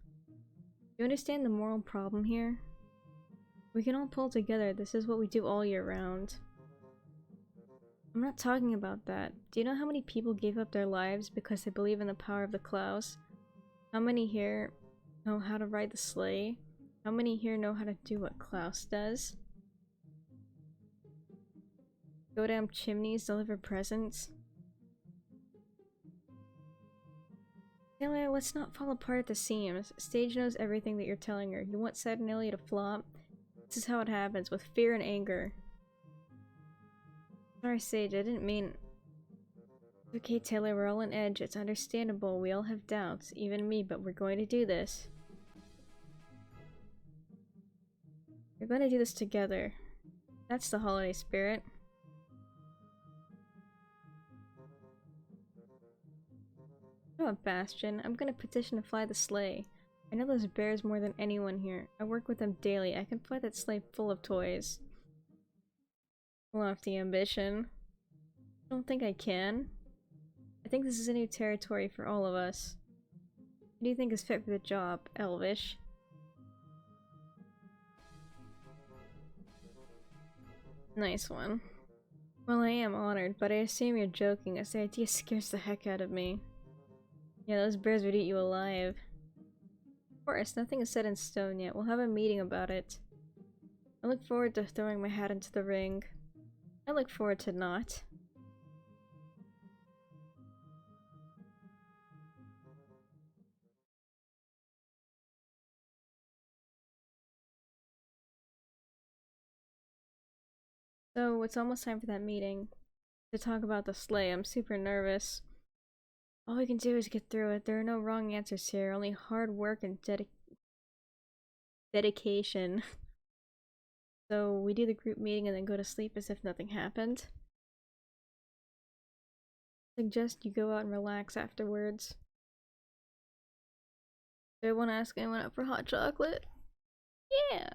You understand the moral problem here? We can all pull together. This is what we do all year round. I'm not talking about that. Do you know how many people gave up their lives because they believe in the power of the Klaus? How many here know how to ride the sleigh? How many here know how to do what Klaus does? Go down chimneys, deliver presents? Taylor, let's not fall apart at the seams. Stage knows everything that you're telling her. You want Saturnalia to flop? This is how it happens, with fear and anger. Sorry, Sage, I didn't mean... Okay, Taylor, we're all on edge. It's understandable. We all have doubts, even me, but we're going to do this. We're going to do this together. That's the holiday spirit. Shut up, Bastion. I'm gonna petition to fly the sleigh. I know those bears more than anyone here. I work with them daily. I can fly that sleigh full of toys. Lofty ambition. I don't think I can. I think this is a new territory for all of us. Who do you think is fit for the job, Elvish? Nice one. Well, I am honored, but I assume you're joking, as the idea scares the heck out of me. Yeah, those bears would eat you alive. Of course, nothing is set in stone yet. We'll have a meeting about it. I look forward to throwing my hat into the ring. I look forward to not. So it's almost time for that meeting to talk about the sleigh. I'm super nervous. All we can do is get through it. There are no wrong answers here, only hard work and dedication. So we do the group meeting and then go to sleep as if nothing happened. Suggest you go out and relax afterwards. Do I want to ask anyone out for hot chocolate? Yeah.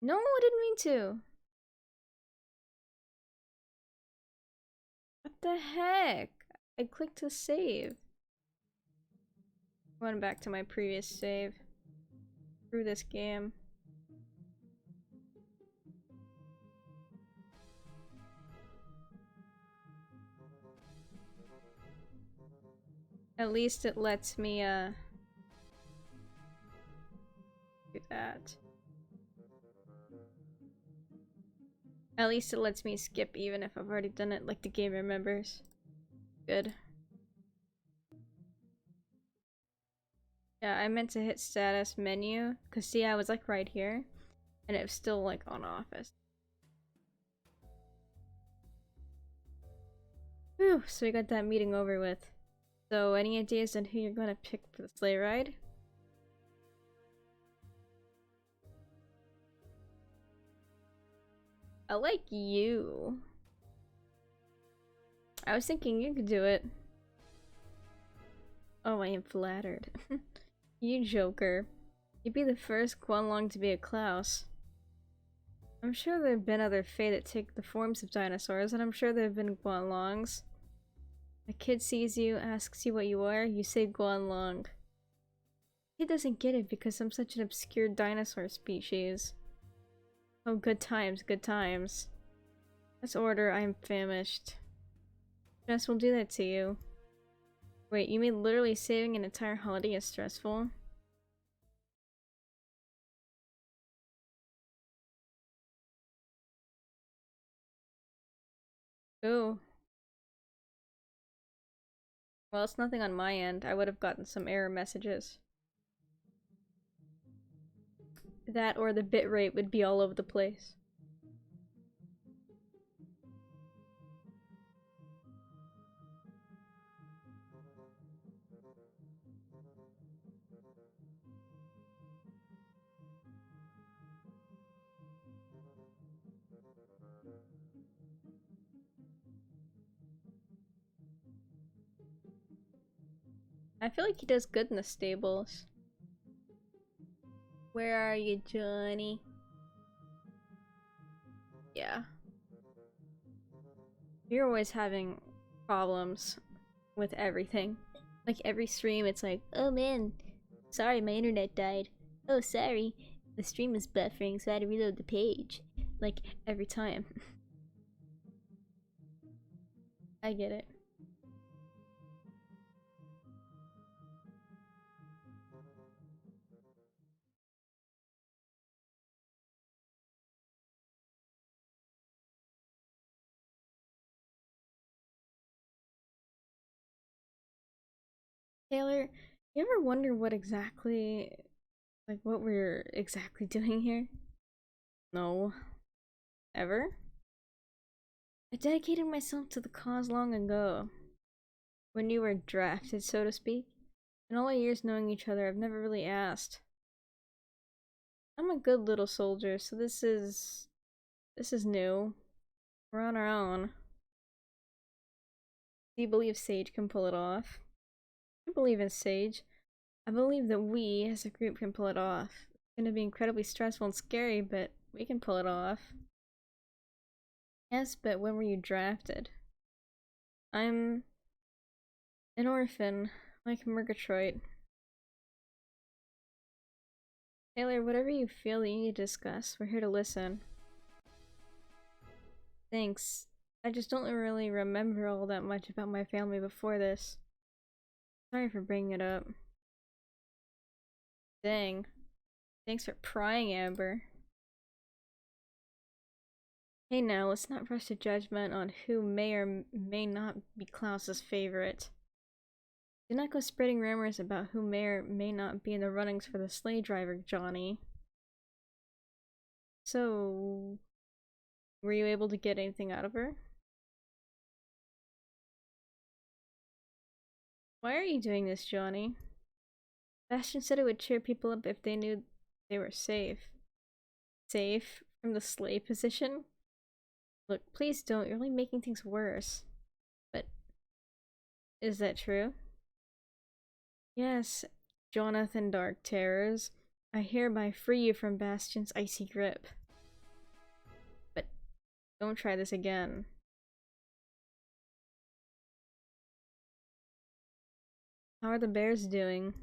No, I didn't mean to. What the heck? I clicked to save. Going back to my previous save. Through this game. At least it lets me, do that. At least it lets me skip even if I've already done it, like the game remembers. Good. Yeah, I meant to hit status menu, cause see I was like right here, and it was still like on office. Whew, so we got that meeting over with. So any ideas on who you're gonna pick for the sleigh ride? I like you. I was thinking you could do it. Oh, I am flattered. You joker. You'd be the first Guanlong to be a Klaus. I'm sure there have been other Fae that take the forms of dinosaurs, and I'm sure there have been Guanlongs. A kid sees you, asks you what you are, you say Guanlong. He doesn't get it because I'm such an obscure dinosaur species. Oh, good times, good times. Let's order, I am famished. Stress will do that to you. Wait, you mean literally saving an entire holiday is stressful? Ooh. Well, it's nothing on my end. I would have gotten some error messages. That or the bitrate would be all over the place. I feel like he does good in the stables. Where are you, Johnny? Yeah. You're always having problems with everything. Like every stream, it's like, oh man, sorry, my internet died. Oh, sorry, the stream was buffering, so I had to reload the page. Like every time. I get it. Taylor, you ever wonder what exactly, like, what we're exactly doing here? No. Ever? I dedicated myself to the cause long ago. When you were drafted, so to speak. In all our years knowing each other, I've never really asked. I'm a good little soldier, so this is new. We're on our own. Do you believe Sage can pull it off? I believe in Sage. I believe that we, as a group, can pull it off. It's gonna be incredibly stressful and scary, but we can pull it off. Yes, but when were you drafted? I'm an orphan, like Murgatroyd. Taylor, whatever you feel that you need to discuss, we're here to listen. Thanks. I just don't really remember all that much about my family before this. Sorry for bringing it up. Dang. Thanks for prying, Amber. Hey now, let's not rush to judgment on who may or may not be Klaus's favorite. Do not go spreading rumors about who may or may not be in the runnings for the sleigh driver, Johnny. So, were you able to get anything out of her? Why are you doing this, Johnny? Bastion said it would cheer people up if they knew they were safe. Safe from the sleigh position? Look, please don't. You're only making things worse. But, is that true? Yes, Jonathan Dark Terrors. I hereby free you from Bastion's icy grip. But don't try this again. How are the bears doing?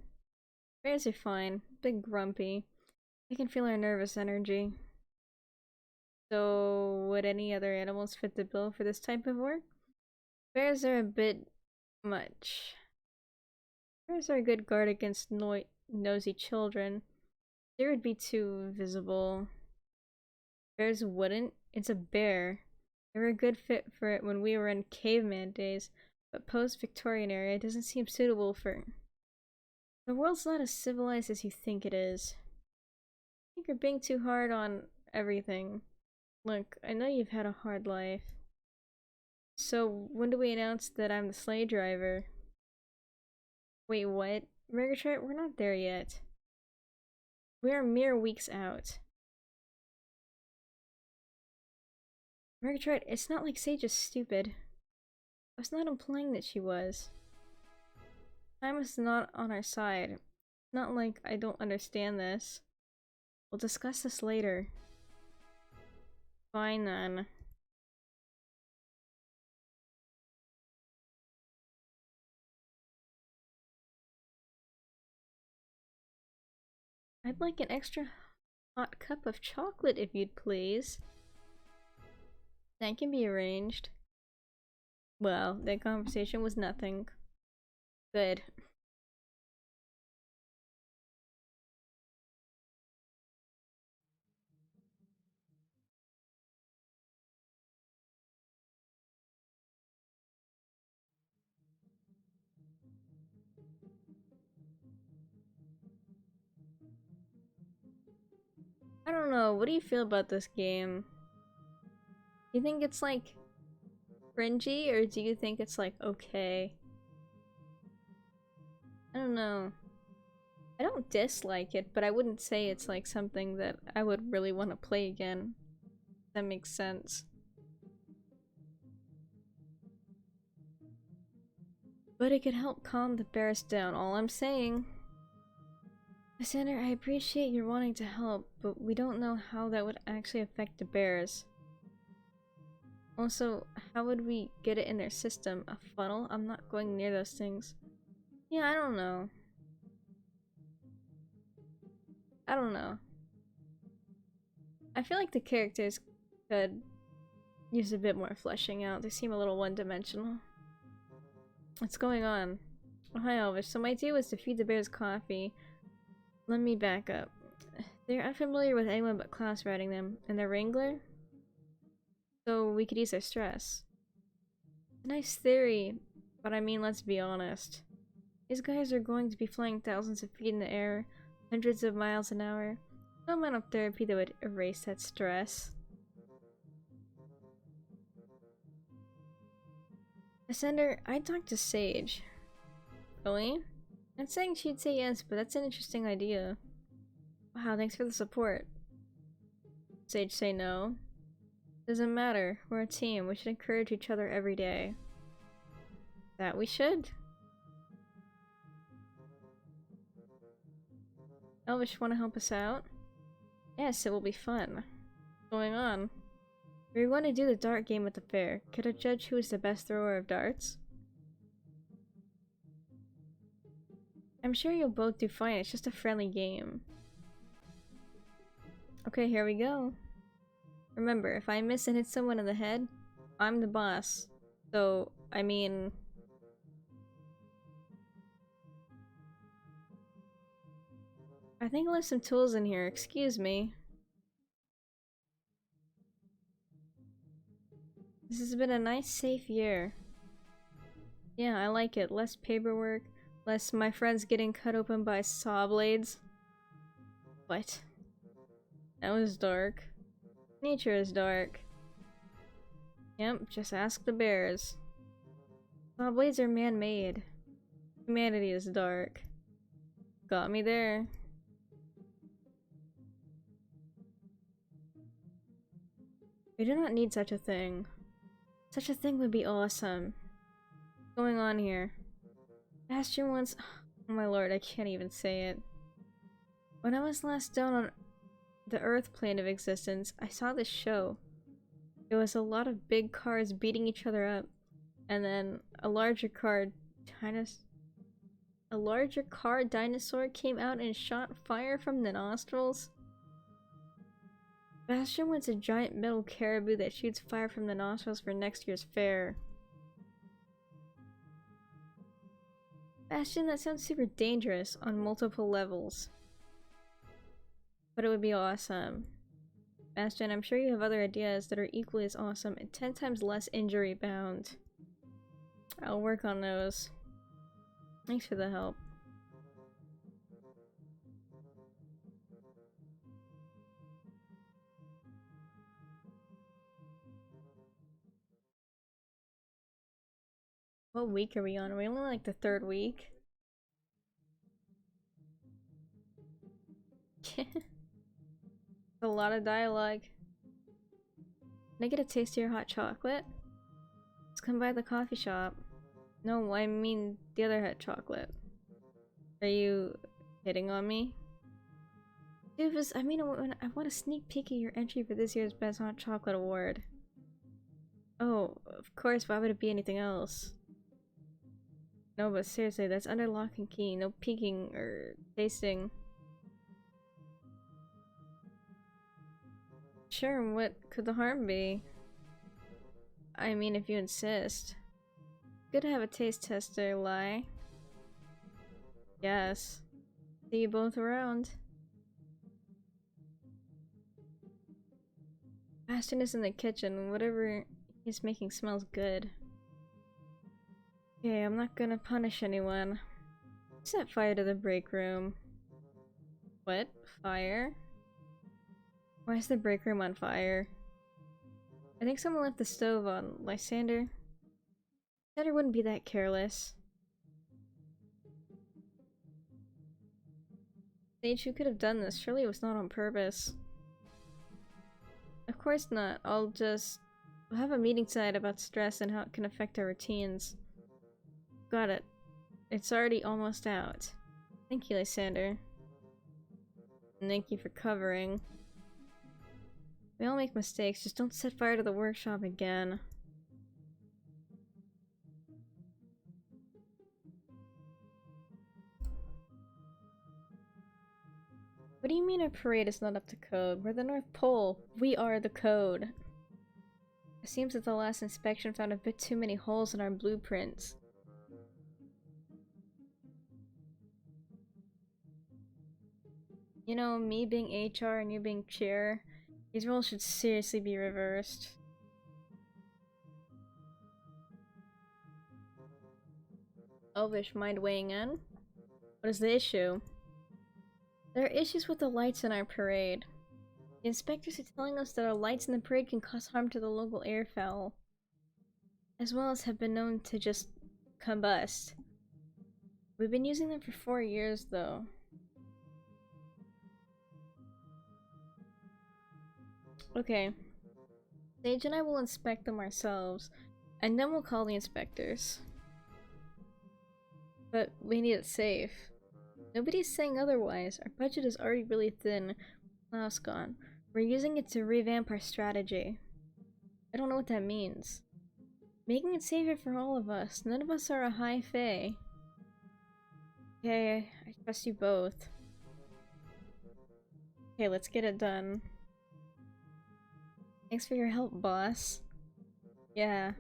Bears are fine. Bit grumpy. I can feel our nervous energy. So, would any other animals fit the bill for this type of work? Bears are a bit much. Bears are a good guard against nosy children. They would be too visible. Bears wouldn't. It's a bear. They were a good fit for it when we were in caveman days, but post-Victorian era doesn't seem suitable for... The world's not as civilized as you think it is. I think you're being too hard on everything. Look, I know you've had a hard life. So, when do we announce that I'm the sleigh driver? Wait, what? Murgatroyd, we're not there yet. We are mere weeks out. Murgatroyd, it's not like Sage is stupid. I was not implying that she was. Time is not on our side. It's not like I don't understand this. We'll discuss this later. Fine then. I'd like an extra hot cup of chocolate if you'd please. That can be arranged. Well, that conversation was nothing. Good. I don't know, what do you feel about this game? Do you think it's like cringy or do you think it's like okay? I don't know. I don't dislike it, but I wouldn't say it's like something that I would really want to play again. If that makes sense. But it could help calm the bears down, all I'm saying. Lysander, I appreciate your wanting to help, but we don't know how that would actually affect the bears. Also, how would we get it in their system? A funnel? I'm not going near those things. Yeah, I don't know. I don't know. I feel like the characters could use a bit more fleshing out. They seem a little one-dimensional. What's going on? Oh, hi, Elvish. So my idea was to feed the bears coffee. Let me back up. They're unfamiliar with anyone but Klaus riding them. And their wrangler? So we could ease their stress. Nice theory, but I mean, let's be honest. These guys are going to be flying thousands of feet in the air, hundreds of miles an hour. No amount of therapy that would erase that stress. Ascender, I talked to Sage. Really? I'm saying she'd say yes, but that's an interesting idea. Wow, thanks for the support. Sage say no. Doesn't matter, we're a team, we should encourage each other every day. That we should? Elvish, wanna help us out? Yes, it will be fun. What's going on? We're going to do the dart game at the fair. Could I judge who is the best thrower of darts? I'm sure you'll both do fine, it's just a friendly game. Okay, here we go. Remember, if I miss and hit someone in the head, I'm the boss. So, I mean... I think I left some tools in here, excuse me. This has been a nice, safe year. Yeah, I like it. Less paperwork, Lest my friend's getting cut open by saw blades. What? That was dark. Nature is dark. Yep, just ask the bears. Saw blades are man-made. Humanity is dark. Got me there. We do not need such a thing. Such a thing would be awesome. What's going on here? Bastion once— oh my lord, I can't even say it. When I was last down on the Earth plane of existence, I saw this show. It was a lot of big cars beating each other up, and then a larger car dinosaur came out and shot fire from the nostrils. Bastion wants a giant metal caribou that shoots fire from the nostrils for next year's fair. Bastion, that sounds super dangerous on multiple levels. But it would be awesome. Bastion, I'm sure you have other ideas that are equally as awesome and 10 times less injury bound. I'll work on those. Thanks for the help. What week are we on? Are we only like the 3rd week? A lot of dialogue. Can I get a taste of your hot chocolate? Let's come by the coffee shop. No, I mean the other hot chocolate. Are you hitting on me? Doofus, I mean, I want a sneak peek at your entry for this year's Best Hot Chocolate Award. Oh, of course, why would it be anything else? No, but seriously, that's under lock and key. No peeking or tasting. Sure, what could the harm be? I mean, if you insist. Good to have a taste tester, lie. Yes. See you both around. Ashton is in the kitchen. Whatever he's making smells good. Okay, I'm not gonna punish anyone. Set fire to the break room. What? Fire? Why is the break room on fire? I think someone left the stove on. Lysander? Lysander wouldn't be that careless. Sage, you could have done this. Surely it was not on purpose. Of course not. We'll have a meeting tonight about stress and how it can affect our routines. Got it. It's already almost out. Thank you, Lysander. And thank you for covering. We all make mistakes, just don't set fire to the workshop again. What do you mean our parade is not up to code? We're the North Pole. We are the code. It seems that the last inspection found a bit too many holes in our blueprints. You know, me being HR and you being chair, these roles should seriously be reversed. Elvish, mind weighing in? What is the issue? There are issues with the lights in our parade. The inspectors are telling us that our lights in the parade can cause harm to the local airfowl, as well as have been known to just combust. We've been using them for 4 years, though. Okay. Sage and I will inspect them ourselves, and then we'll call the inspectors. But we need it safe. Nobody's saying otherwise. Our budget is already really thin. Klaus gone. We're using it to revamp our strategy. I don't know what that means. Making it safer for all of us. None of us are a high fae. Okay, I trust you both. Okay, let's get it done. Thanks for your help, boss. Yeah.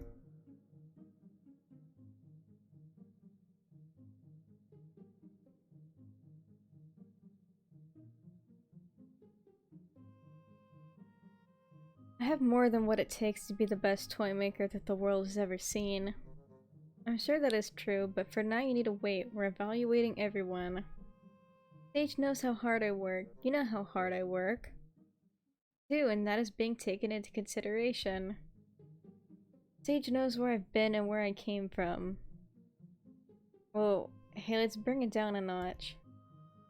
I have more than what it takes to be the best toy maker that the world has ever seen. I'm sure that is true, but for now you need to wait. We're evaluating everyone. Sage knows how hard I work. You know how hard I work. Too, and that is being taken into consideration. Sage knows where I've been and where I came from. Whoa, hey, let's bring it down a notch.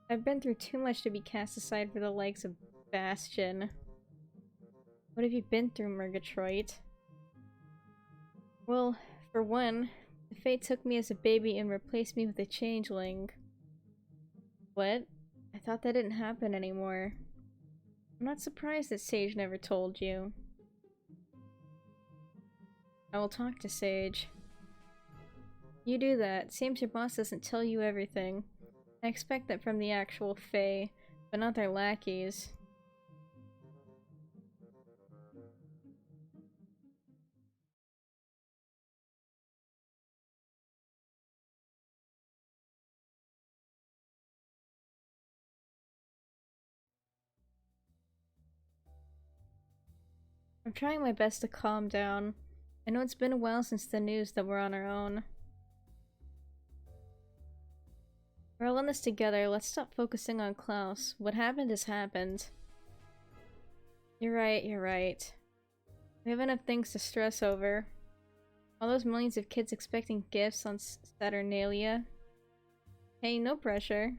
I've been through too much to be cast aside for the likes of Bastion. What have you been through, Murgatroyd? Well, for one, the Fate took me as a baby and replaced me with a changeling. What? I thought that didn't happen anymore. I'm not surprised that Sage never told you. I will talk to Sage. You do that. Seems your boss doesn't tell you everything. I expect that from the actual Fae, but not their lackeys. I'm trying my best to calm down. I know it's been a while since the news that we're on our own. We're all in this together. Let's stop focusing on Klaus. What happened has happened. You're right, you're right. We have enough things to stress over. All those millions of kids expecting gifts on Saturnalia. Hey, no pressure.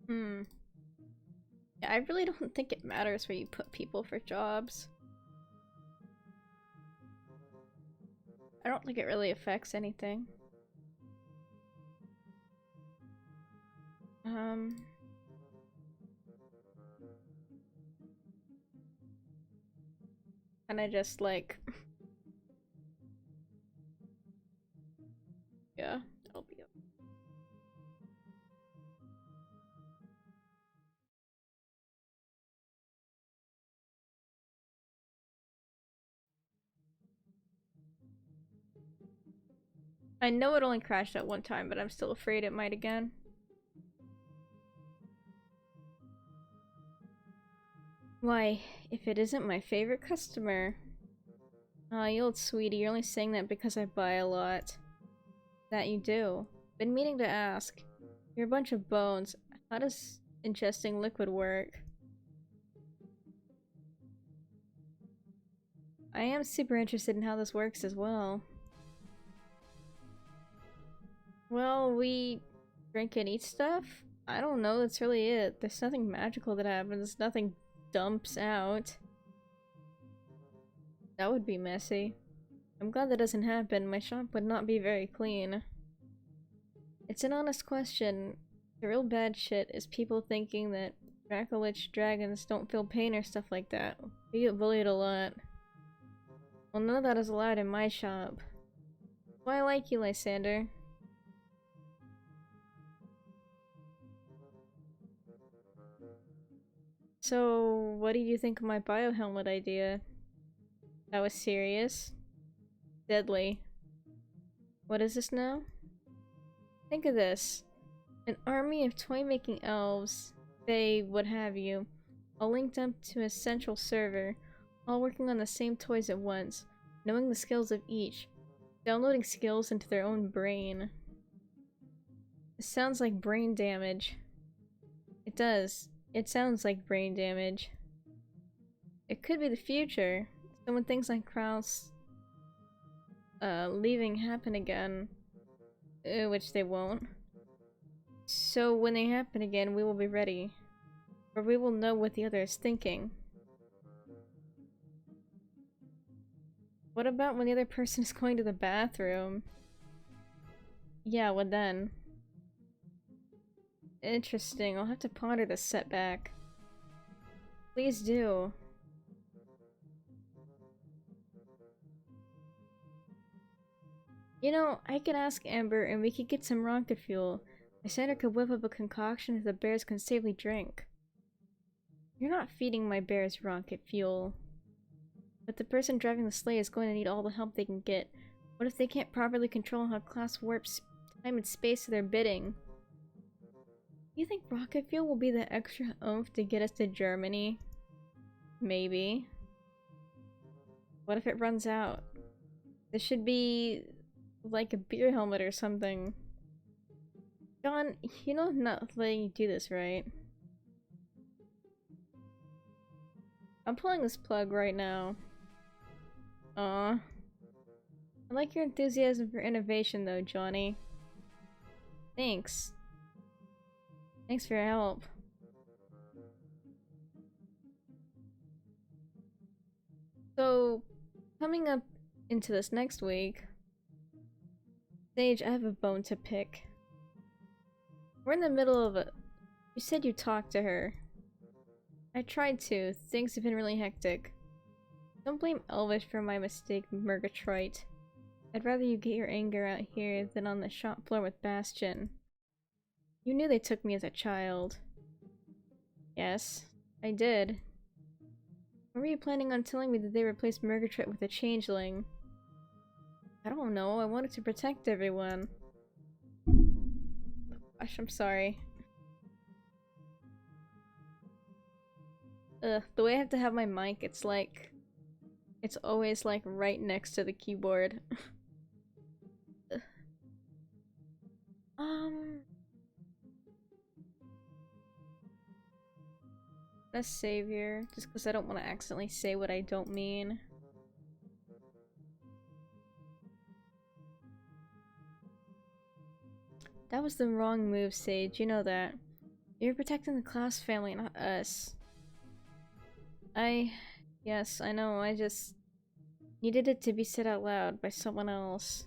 Hmm. Yeah, I really don't think it matters where you put people for jobs. I don't think it really affects anything. And I just like, yeah, that'll be it. I know it only crashed at one time, but I'm still afraid it might again. Why, if it isn't my favorite customer. Aw, you old sweetie, you're only saying that because I buy a lot. That you do. Been meaning to ask. You're a bunch of bones. How does ingesting liquid work? I am super interested in how this works as well. Well, we drink and eat stuff? I don't know, that's really it. There's nothing magical that happens, nothing dumps out. That would be messy. I'm glad that doesn't happen, my shop would not be very clean. It's an honest question. The real bad shit is people thinking that Dracolich dragons don't feel pain or stuff like that. We get bullied a lot. Well, none of that is allowed in my shop. Why I like you, Lysander. So, what did you think of my biohelmet idea? That was serious? Deadly. What is this now? Think of this. An army of toy-making elves, they what have you, all linked up to a central server, all working on the same toys at once, knowing the skills of each, downloading skills into their own brain. It sounds like brain damage. It does. It sounds like brain damage. It could be the future. So when things like Kraus leaving happen again, which they won't. So when they happen again, we will be ready. Or we will know what the other is thinking. What about when the other person is going to the bathroom? Yeah, what then? Interesting, I'll have to ponder this setback. Please do. You know, I could ask Amber and we could get some rocket fuel. Lysander could whip up a concoction that the bears can safely drink. You're not feeding my bears rocket fuel. But the person driving the sleigh is going to need all the help they can get. What if they can't properly control how class warps time and space to their bidding? You think rocket fuel will be the extra oomph to get us to Germany? Maybe. What if it runs out? This should be like a beer helmet or something. John, you know I'm not letting you do this, right? I'm pulling this plug right now. Aw. I like your enthusiasm for innovation though, Johnny. Thanks. Thanks for your help. So, coming up into this next week, Sage, I have a bone to pick. We're in the middle of a... You said you talked to her. I tried to. Things have been really hectic. Don't blame Elvish for my mistake, Murgatroyd. I'd rather you get your anger out here than on the shop floor with Bastion. You knew they took me as a child. Yes, I did. When were you planning on telling me that they replaced Murgatroyd with a changeling? I don't know, I wanted to protect everyone. Gosh, I'm sorry. Ugh, the way I have to have my mic, it's like... It's always like right next to the keyboard. Let's save here, just because I don't want to accidentally say what I don't mean. That was the wrong move, Sage, you know that. You're protecting the class family, not us. Yes, I know, I just needed it to be said out loud by someone else.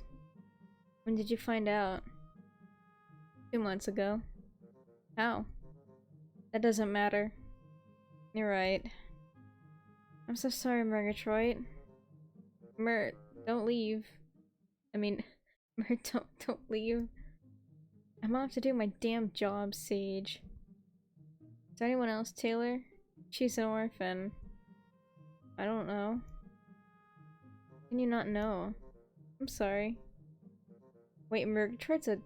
When did you find out? 2 months ago. How? That doesn't matter. You're right. I'm so sorry, Murgatroyd. Don't leave. I mean, don't leave. I'm gonna have to do my damn job, Sage. Is there anyone else, Taylor? She's an orphan. I don't know. Can you not know? I'm sorry. Wait, Murgatroyd's a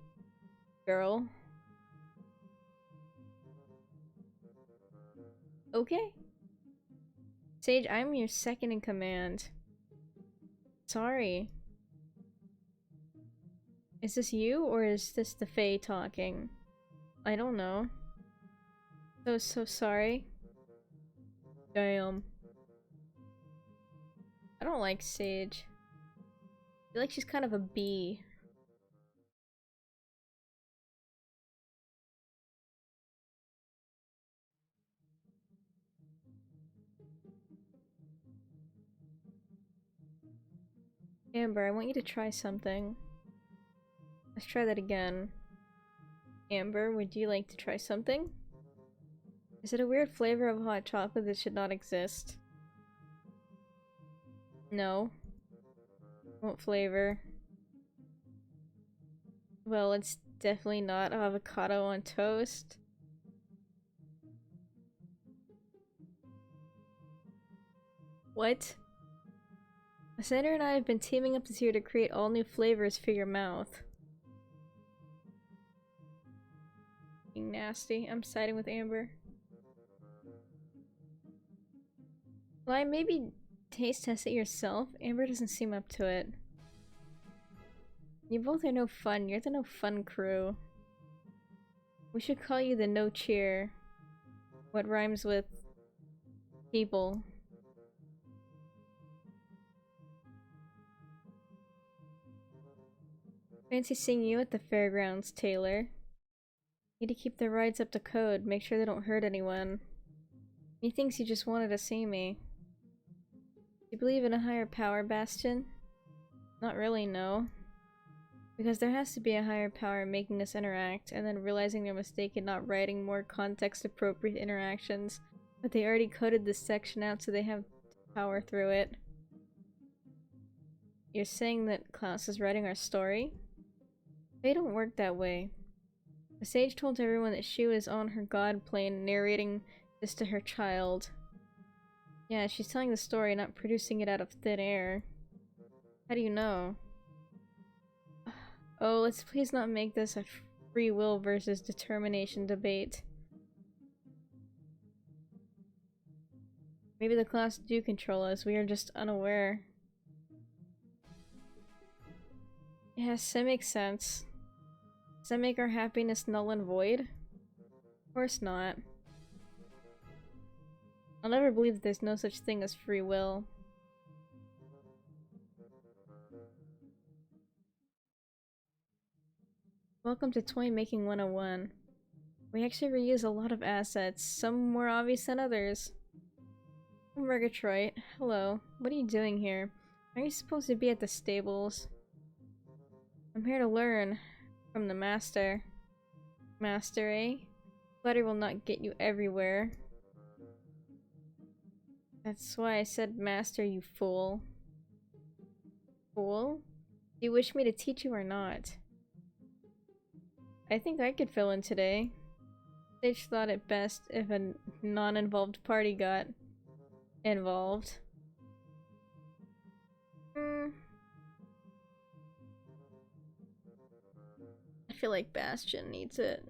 girl? Okay. Sage, I'm your second in command. Sorry. Is this you, or is this the Fae talking? I don't know. So sorry. Damn. I don't like Sage. I feel like she's kind of a bee. Amber, I want you to try something. Let's try that again. Amber, would you like to try something? Is it a weird flavor of hot chocolate that should not exist? No. What flavor? Well, it's definitely not avocado on toast. What? Sandra and I have been teaming up this year to create all new flavors for your mouth. Being nasty. I'm siding with Amber. Well, maybe taste test it yourself. Amber doesn't seem up to it. You both are no fun. You're the no fun crew. We should call you the no cheer. What rhymes with people. Fancy seeing you at the fairgrounds, Taylor. Need to keep the rides up to code, make sure they don't hurt anyone. He thinks you just wanted to see me. You believe in a higher power, Bastion? Not really, no. Because there has to be a higher power making us interact, and then realizing their mistake in not writing more context-appropriate interactions. But they already coded this section out so they have power through it. You're saying that Klaus is writing our story? They don't work that way. The sage told everyone that she was on her god plane narrating this to her child. Yeah, she's telling the story, not producing it out of thin air. How do you know? Oh, let's please not make this a free will versus determination debate. Maybe the class do control us, we are just unaware. Yes, that makes sense. Does that make our happiness null and void? Of course not. I'll never believe that there's no such thing as free will. Welcome to Toy Making 101. We actually reuse a lot of assets, some more obvious than others. Murgatroyd, hello. What are you doing here? Are you supposed to be at the stables? I'm here to learn from the master. Master, eh? Flutter will not get you everywhere. That's why I said master, you fool. Fool? Do you wish me to teach you or not? I think I could fill in today. Sage thought it best if a non-involved party got involved. I feel like Bastion needs it.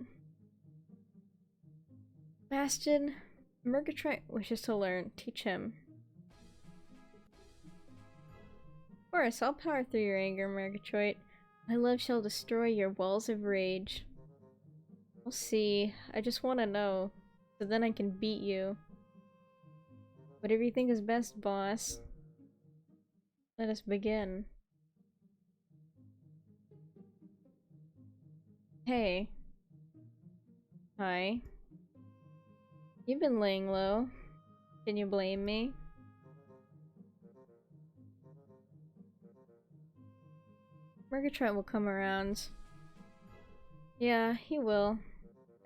Bastion, Murgatroyd wishes to learn. Teach him. Of course, I'll power through your anger, Murgatroyd. My love shall destroy your walls of rage. We'll see. I just want to know, so then I can beat you. Whatever you think is best, boss. Let us begin. Hey. Hi. You've been laying low. Can you blame me? Murgatroyd will come around. Yeah, he will.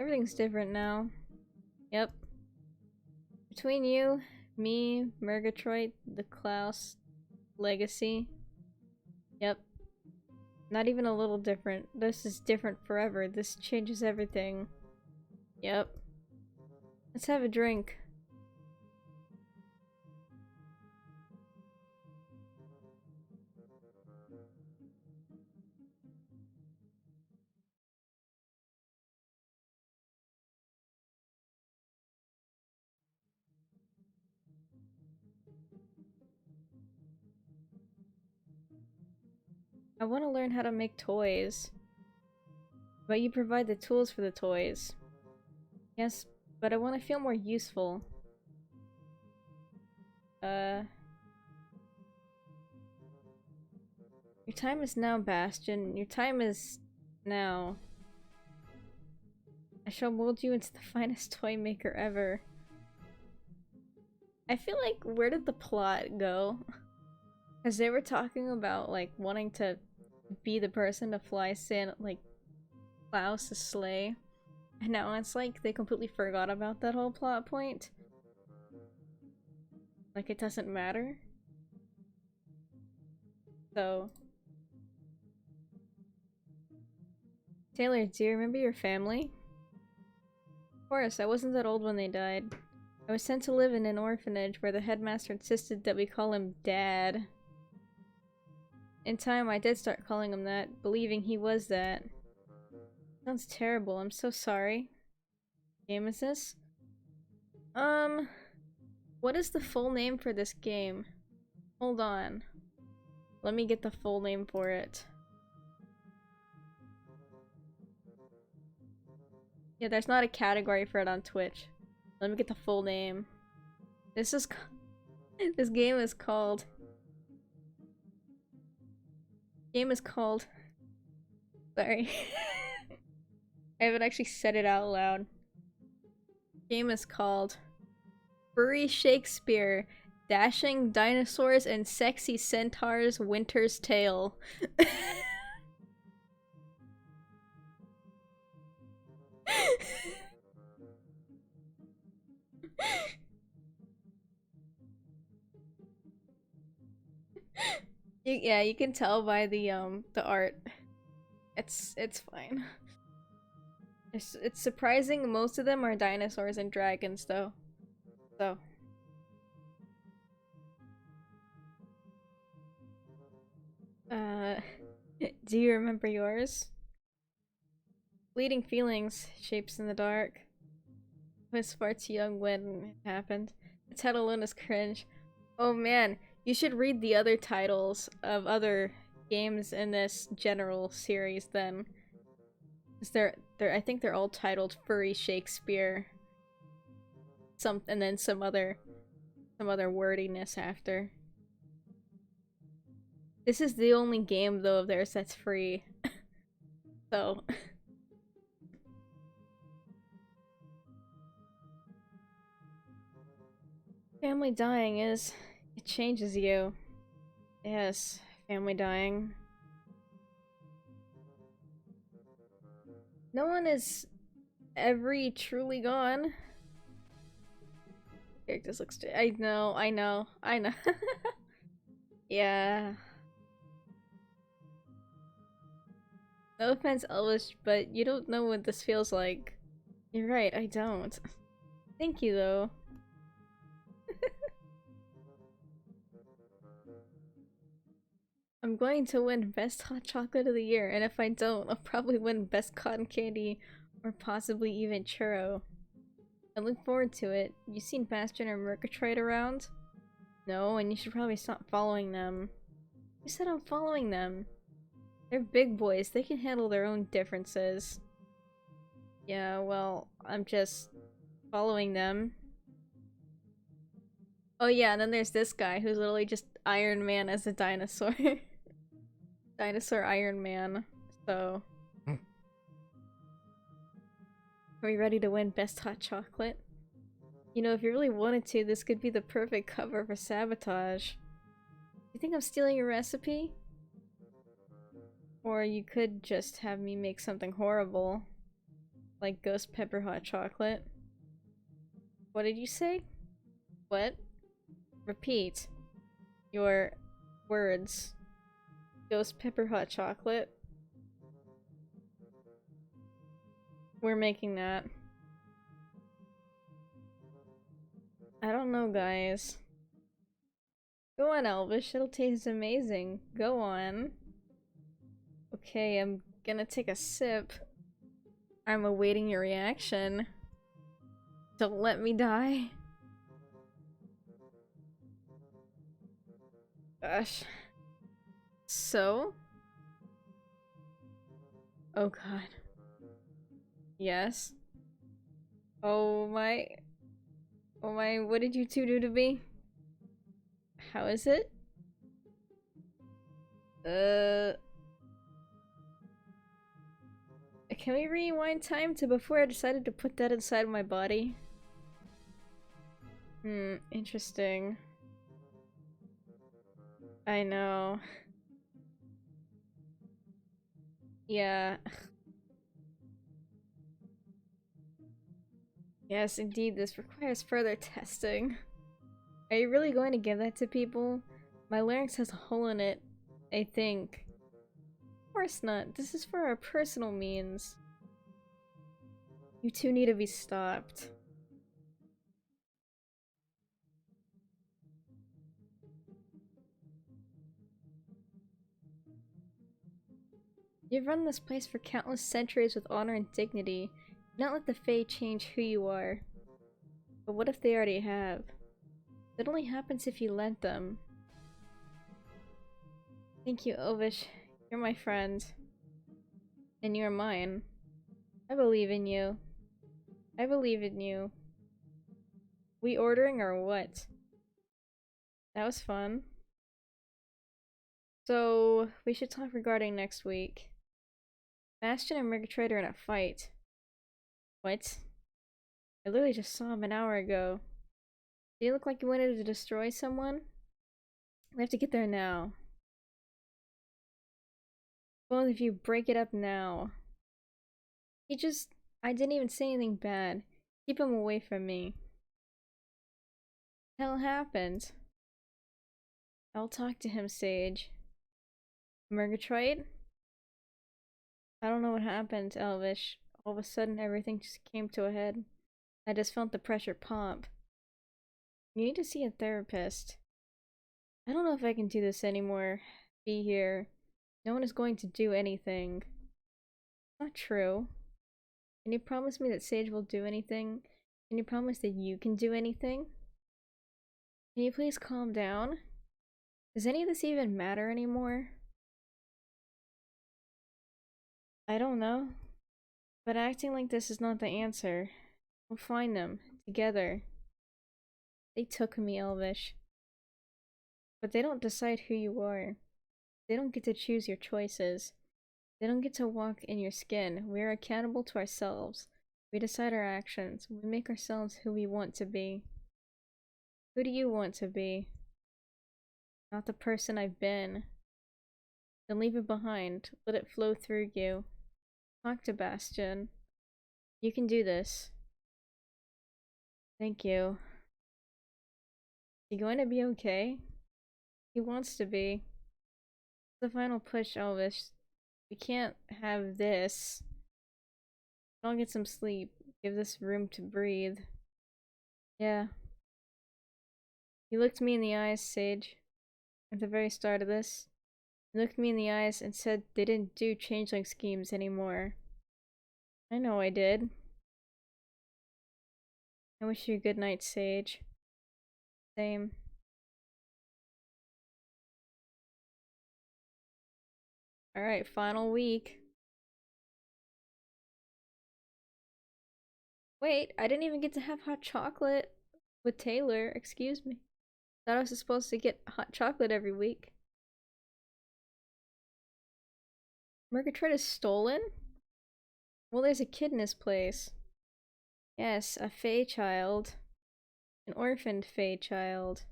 Everything's different now. Yep. Between you, me, Murgatroyd, the Klaus legacy. Yep. Not even a little different. This is different forever. This changes everything. Yep. Let's have a drink. I want to learn how to make toys. But you provide the tools for the toys. Yes, but I want to feel more useful. Your time is now, Bastion. Your time is now. I shall mold you into the finest toy maker ever. I feel like, where did the plot go? Because they were talking about, like, wanting to be the person to fly like, Klaus' sleigh. And now it's like they completely forgot about that whole plot point. Like, it doesn't matter. So... Taylor, do you remember your family? Of course, I wasn't that old when they died. I was sent to live in an orphanage where the headmaster insisted that we call him Dad. In time, I did start calling him that, believing he was that. Sounds terrible, I'm so sorry. Game is this? What is the full name for this game? Hold on. Let me get the full name for it. Yeah, there's not a category for it on Twitch. Let me get the full name. This game is called... Sorry. I haven't actually said it out loud. Game is called Furry Shakespeare, Dashing Dinosaurs and Sexy Centaurs Winter's Tale. Yeah, you can tell by the art. It's fine. It's surprising most of them are dinosaurs and dragons though. So Do you remember yours? Fleeting feelings, shapes in the dark. I was far too young when it happened. The title alone is cringe. Oh man, you should read the other titles of other games in this general series then. 'Cause I think they're all titled Furry Shakespeare. And then some other wordiness after. This is the only game though of theirs that's free. So family dying it changes you. Yes, family dying. No one is ever truly gone. Characters look I know. Yeah. No offense, Elvish, but you don't know what this feels like. You're right, I don't. Thank you, though. I'm going to win Best Hot Chocolate of the Year, and if I don't, I'll probably win Best Cotton Candy, or possibly even Churro. I look forward to it. You seen Bastion or Murgatroyd around? No, and you should probably stop following them. Who said I'm following them? They're big boys, they can handle their own differences. Yeah, well, I'm just following them. Oh yeah, and then there's this guy who's literally just Iron Man as a dinosaur. Dinosaur Iron Man. So... Are we ready to win Best Hot Chocolate? You know, if you really wanted to, this could be the perfect cover for Sabotage. You think I'm stealing your recipe? Or you could just have me make something horrible. Like Ghost Pepper Hot Chocolate. What did you say? What? Repeat your words. Ghost Pepper Hot Chocolate. We're making that. I don't know, guys. Go on, Elvish. It'll taste amazing. Go on. Okay, I'm gonna take a sip. I'm awaiting your reaction. Don't let me die. Gosh. So? Oh god. Yes? Oh my... Oh my, what did you two do to me? How is it? Can we rewind time to before I decided to put that inside my body? Interesting. I know. Yeah. Yes, indeed, this requires further testing. Are you really going to give that to people? My larynx has a hole in it, I think. Of course not. This is for our personal means. You two need to be stopped. You've run this place for countless centuries with honor and dignity. Do not let the Fae change who you are. But what if they already have? That only happens if you let them. Thank you, Elvish. You're my friend. And you're mine. I believe in you. I believe in you. We ordering or what? That was fun. So, we should talk regarding next week. Bastion and Murgatroyd are in a fight. What? I literally just saw him an hour ago. Do you look like you wanted to destroy someone? We have to get there now. Both of you break it up now. I didn't even say anything bad. Keep him away from me. Hell happened? I'll talk to him, Sage. Murgatroyd? I don't know what happened, Elvish. All of a sudden, everything just came to a head. I just felt the pressure pop. You need to see a therapist. I don't know if I can do this anymore. Be here. No one is going to do anything. Not true. Can you promise me that Sage will do anything? Can you promise that you can do anything? Can you please calm down? Does any of this even matter anymore? I don't know. But acting like this is not the answer. We'll find them. Together. They took me, Elvish. But they don't decide who you are. They don't get to choose your choices. They don't get to walk in your skin. We are accountable to ourselves. We decide our actions. We make ourselves who we want to be. Who do you want to be? Not the person I've been. Then leave it behind. Let it flow through you. Talk to Bastion. You can do this. Thank you. You going to be okay? He wants to be. The final push, Elvis. We can't have this. I'll get some sleep. Give this room to breathe. Yeah. You looked me in the eyes, Sage. At the very start of this. You looked me in the eyes and said they didn't do changeling schemes anymore. I know I did. I wish you a good night, Sage. Same. Alright, final week. Wait, I didn't even get to have hot chocolate with Taylor. Excuse me. Thought I was supposed to get hot chocolate every week. Murgatroyd is stolen? Well, there's a kid in his place. Yes, a Fey child. An orphaned Fey child.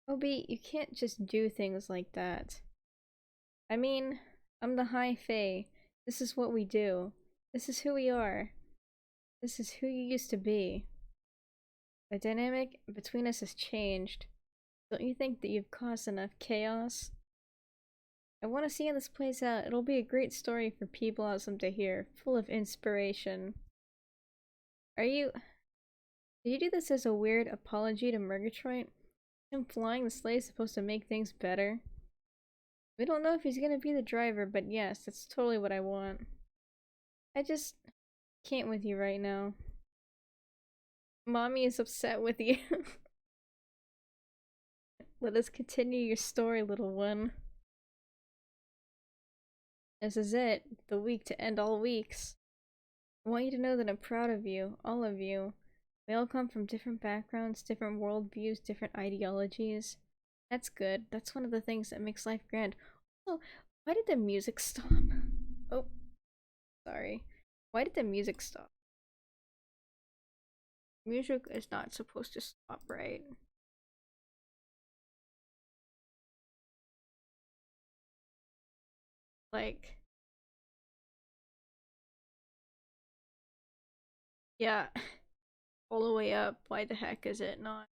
Obi, you can't just do things like that. I mean, I'm the High Fae. This is what we do. This is who we are. This is who you used to be. The dynamic between us has changed. Don't you think that you've caused enough chaos? I want to see how this plays out. It'll be a great story for P-Blossom to hear, full of inspiration. Are you... Did you do this as a weird apology to Murgatroyd? Him flying the sleigh is supposed to make things better? We don't know if he's gonna be the driver, but yes, that's totally what I want. I just can't with you right now. Mommy is upset with you. Let us continue your story, little one. This is it, the week to end all weeks. I want you to know that I'm proud of you, all of you. We all come from different backgrounds, different worldviews, different ideologies. That's good. That's one of the things that makes life grand. Also, why did the music stop? Oh, sorry. Why did the music stop? Music is not supposed to stop, right? Like, yeah, all the way up. Why the heck is it not?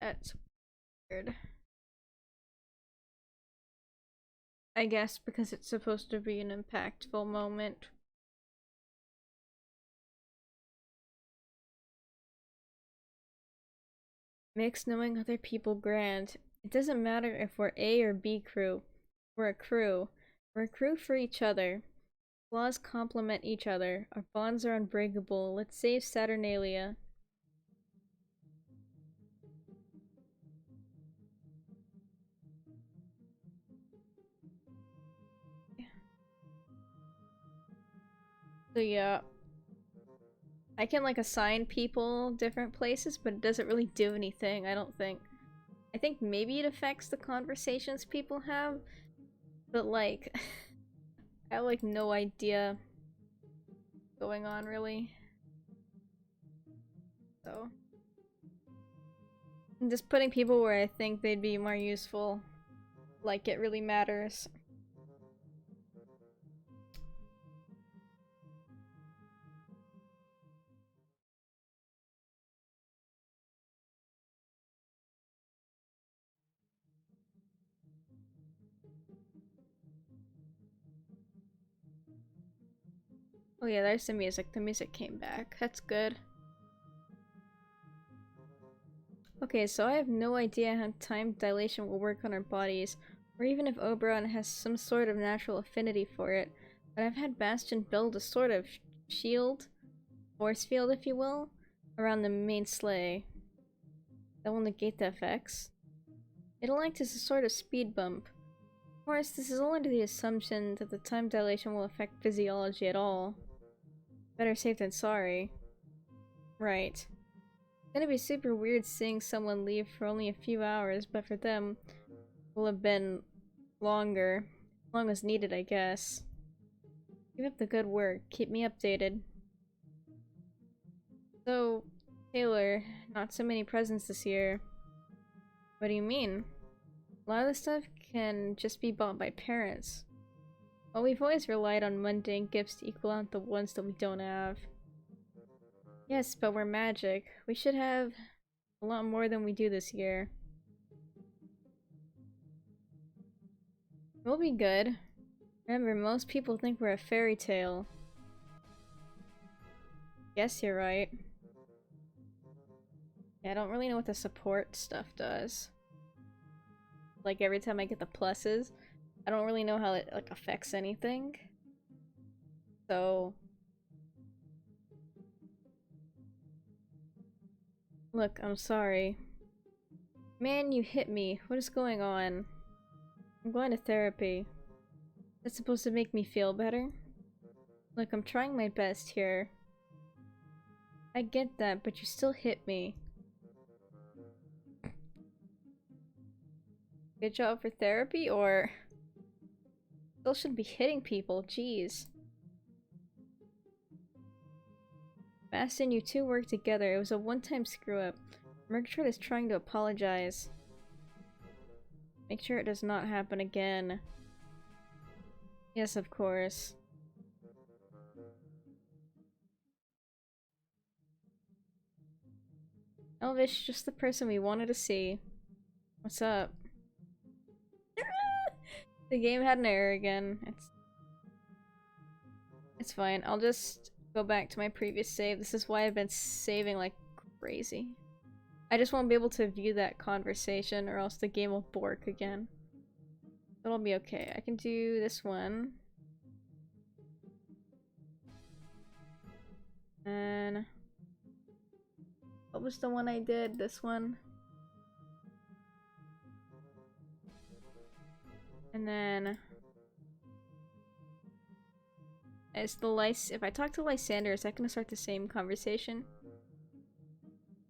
That's weird. I guess because it's supposed to be an impactful moment. Makes knowing other people grand. It doesn't matter if we're A or B crew. We're a crew. We're a crew for each other. Flaws complement each other. Our bonds are unbreakable. Let's save Saturnalia. So yeah, I can like assign people different places, but it doesn't really do anything, I don't think. I think maybe it affects the conversations people have, but like, I have like no idea what's going on really. So, I'm just putting people where I think they'd be more useful, like it really matters. Oh yeah, there's the music. The music came back. That's good. Okay, so I have no idea how time dilation will work on our bodies, or even if Oberon has some sort of natural affinity for it, but I've had Bastion build a sort of shield, force field if you will, around the main sleigh that will negate the effects. It'll act as a sort of speed bump. Of course, this is all under the assumption that the time dilation will affect physiology at all. Better safe than sorry. Right. It's gonna be super weird seeing someone leave for only a few hours, but for them, it will have been longer. As long as needed, I guess. Keep up the good work. Keep me updated. So, Taylor, not so many presents this year. What do you mean? A lot of the stuff can just be bought by parents. Well, we've always relied on mundane gifts to equal out the ones that we don't have. Yes, but we're magic. We should have a lot more than we do this year. We'll be good. Remember, most people think we're a fairy tale. Guess you're right. Yeah, I don't really know what the support stuff does. Like, every time I get the pluses, I don't really know how it, like, affects anything. So... Look, I'm sorry. Man, you hit me. What is going on? I'm going to therapy. That's supposed to make me feel better? Look, I'm trying my best here. I get that, but you still hit me. Good job for therapy, or... Still shouldn't be hitting people, jeez. Bastion, you two work together. It was a one-time screw-up. Murgatroyd is trying to apologize. Make sure it does not happen again. Yes, of course. Elvish, just the person we wanted to see. What's up? The game had an error again. It's fine. I'll just go back to my previous save. This is why I've been saving like crazy. I just won't be able to view that conversation or else the game will bork again. That'll be okay. I can do this one. And... what was the one I did? This one? And then... is the if I talk to Lysander, is that gonna start the same conversation?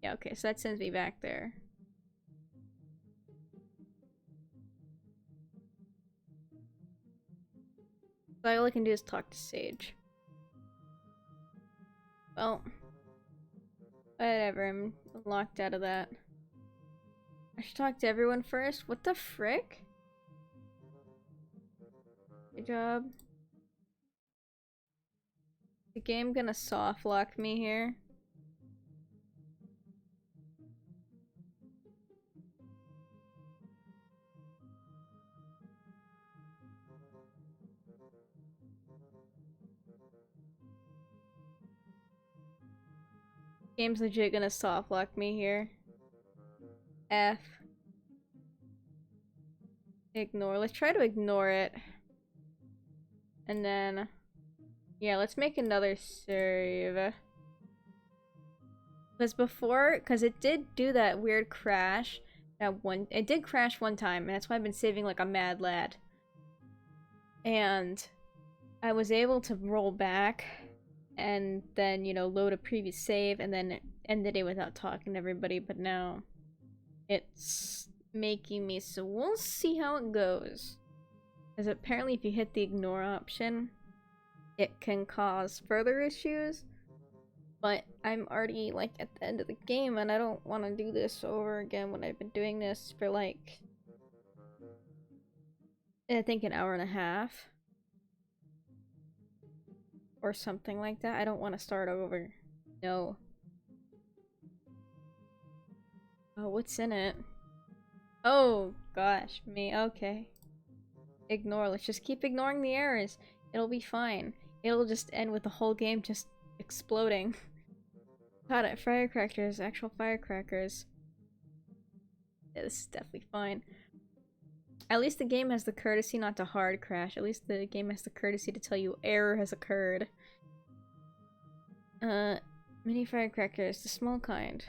Yeah, okay, so that sends me back there. So all I can do is talk to Sage. Well, whatever, I'm locked out of that. I should talk to everyone first? What the frick? Good job. The game gonna soft lock me here? Game's legit gonna soft lock me here. F. Ignore. Let's try to ignore it. And then... yeah, let's make another save. Because it did do that weird crash. It did crash one time, and that's why I've been saving like a mad lad. And I was able to roll back and then, you know, load a previous save and then end the day without talking to everybody, but now it's making me, so we'll see how it goes. Because apparently if you hit the ignore option, it can cause further issues, but I'm already like at the end of the game and I don't want to do this over again when I've been doing this for like I think an hour and a half or something like that. I don't want to start over. No. Oh, what's in it? Oh gosh, me. Okay. Ignore. Let's just keep ignoring the errors. It'll be fine. It'll just end with the whole game just exploding. God, firecrackers, actual firecrackers. Yeah, this is definitely fine. At least the game has the courtesy not to hard crash. At least the game has the courtesy to tell you error has occurred. Mini firecrackers, the small kind.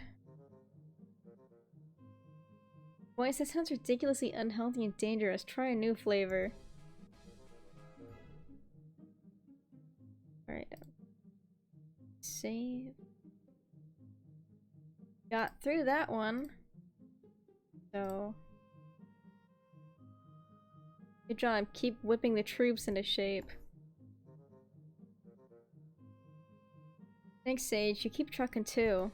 Boys, that sounds ridiculously unhealthy and dangerous. Try a new flavor. Alright. Save. Got through that one. So. Good job. Keep whipping the troops into shape. Thanks, Sage. You keep trucking too.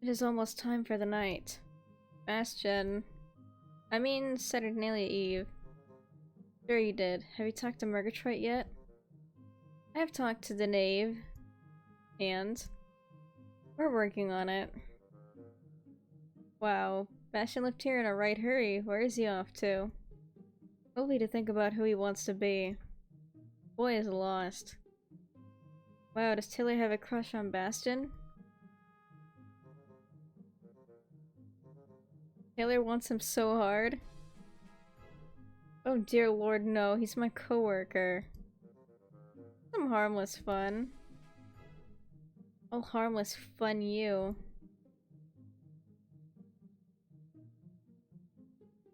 It is almost time for the night. Bastion. I mean, Saturnalia Eve. Sure you did. Have you talked to Murgatroyd yet? I have talked to the knave. And? We're working on it. Wow. Bastion left here in a right hurry. Where is he off to? Hopefully to think about who he wants to be. Boy is lost. Wow, does Taylor have a crush on Bastion? Taylor wants him so hard. Oh dear lord, no. He's my coworker. Some harmless fun. Oh, harmless fun you.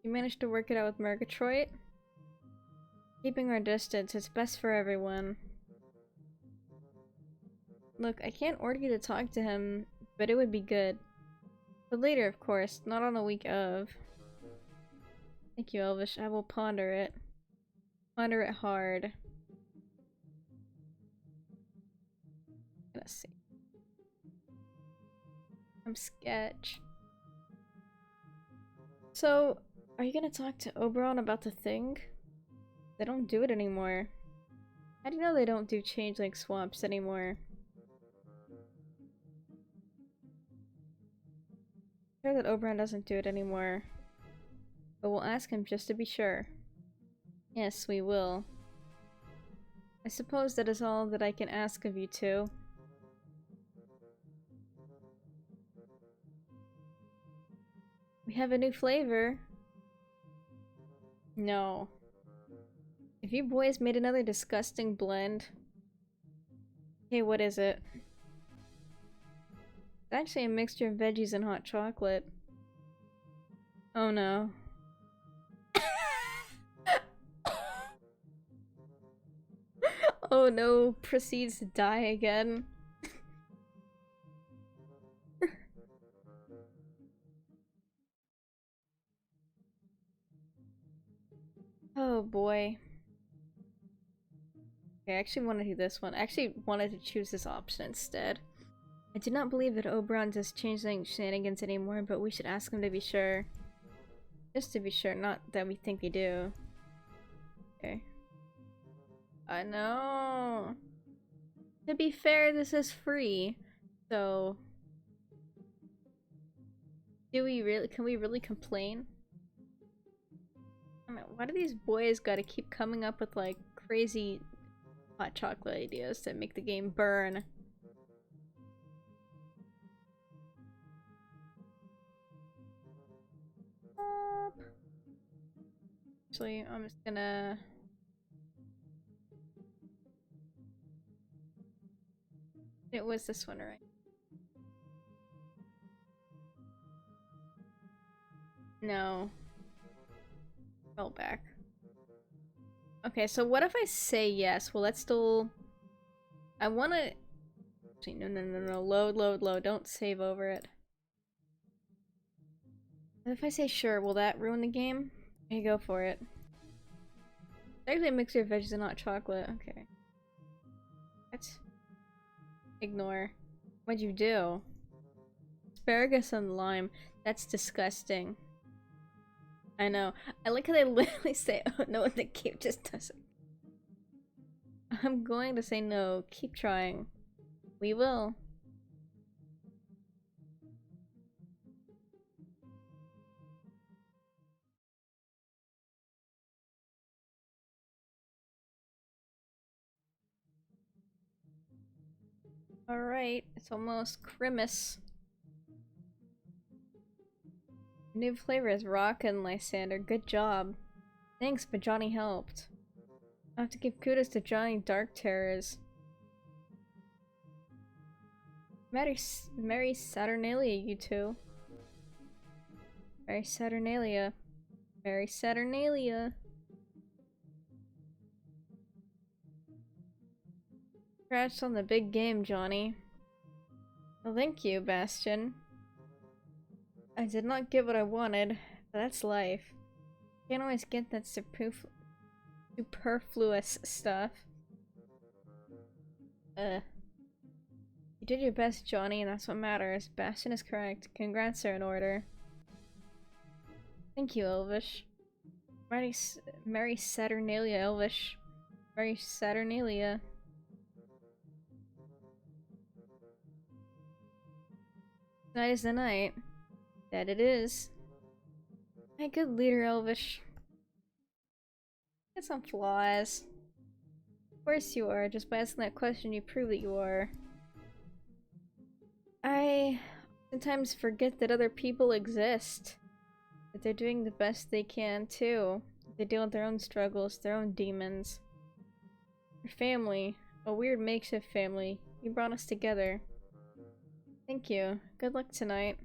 You managed to work it out with Murgatroyd? Keeping our distance, it's best for everyone. Look, I can't order you to talk to him, but it would be good. But later, of course, not on the week of. Thank you, Elvish. I will ponder it. Ponder it hard. Let's see. I'm sketch. So, are you gonna talk to Oberon about the thing? They don't do it anymore. How do you know they don't do changeling swaps anymore? I'm sure that Oberon doesn't do it anymore. But we'll ask him just to be sure. Yes, we will. I suppose that is all that I can ask of you two. We have a new flavor. No. If you boys made another disgusting blend... Hey, what is it? It's actually a mixture of veggies and hot chocolate. Oh no. Oh no, proceeds to die again. Oh boy. Okay, I actually want to do this one. I actually wanted to choose this option instead. I do not believe that Oberon does changeling shenanigans anymore, but we should ask him to be sure. Just to be sure, not that we think they do. Okay. I know. To be fair, this is free. So... can we really complain? I mean, why do these boys gotta keep coming up with like crazy hot chocolate ideas that make the game burn? Actually, I'm just gonna... it was this one, right? No. Roll back. Okay, so what if I say yes? Will that still... I wanna... actually, no. Load. Don't save over it. If I say sure, will that ruin the game? Okay, go for it. It's actually a mixture of veggies and hot chocolate. Okay. What? Ignore. What'd you do? Asparagus and lime. That's disgusting. I know. I like how they literally say, oh no, and the game just doesn't. I'm going to say no. Keep trying. We will. Alright, it's almost Christmas. New flavor is rock and Lysander. Good job. Thanks, but Johnny helped. I have to give kudos to Johnny Dark Terrors. Merry Saturnalia, you two. Merry Saturnalia. Merry Saturnalia. Congrats on the big game, Johnny. Well, thank you, Bastion. I did not get what I wanted, but that's life. Can't always get that superfluous stuff. You did your best, Johnny, and that's what matters. Bastion is correct. Congrats are in order. Thank you, Elvish. Merry Saturnalia, Elvish. Merry Saturnalia. Tonight is the night. That it is. My good leader, Elvish. Got some flaws. Of course you are. Just by asking that question, you prove that you are. I sometimes forget that other people exist. That they're doing the best they can, too. They deal with their own struggles, their own demons. Your family. A weird makeshift family. You brought us together. Thank you. Good luck tonight.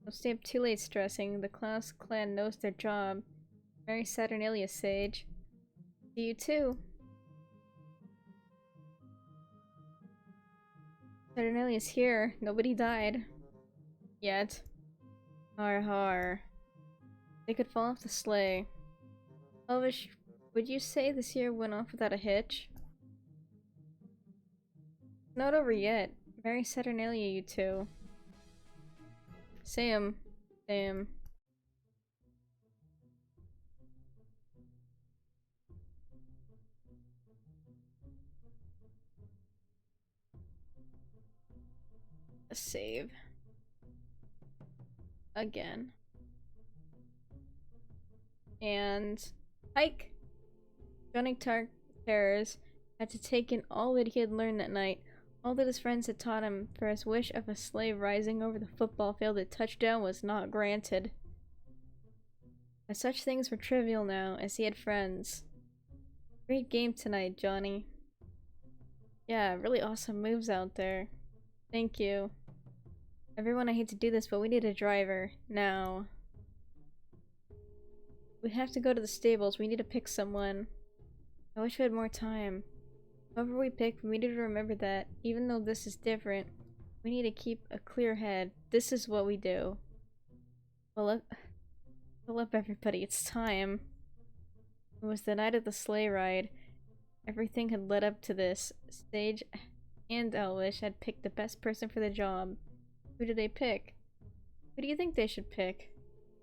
Don't stay up too late stressing. The Klaus clan knows their job. Merry Saturnalia, Sage. See you too. Saturnalia's here. Nobody died. Yet. Har har. They could fall off the sleigh. Elvish, would you say this year went off without a hitch? Not over yet. Merry Saturnalia, you two. Sam. Sam. A save. Again. And hike. Johnny Terrors had to take in all that he had learned that night. All that his friends had taught him, for his wish of a sleigh rising over the football field at touchdown was not granted. But such things were trivial now, as he had friends. Great game tonight, Johnny. Yeah, really awesome moves out there. Thank you. Everyone, I hate to do this, but we need a driver. Now. We have to go to the stables. We need to pick someone. I wish we had more time. Whoever we pick, we need to remember that, even though this is different, we need to keep a clear head. This is what we do. Fill up everybody, it's time. It was the night of the sleigh ride. Everything had led up to this. Sage and Elvish had picked the best person for the job. Who did they pick? Who do you think they should pick?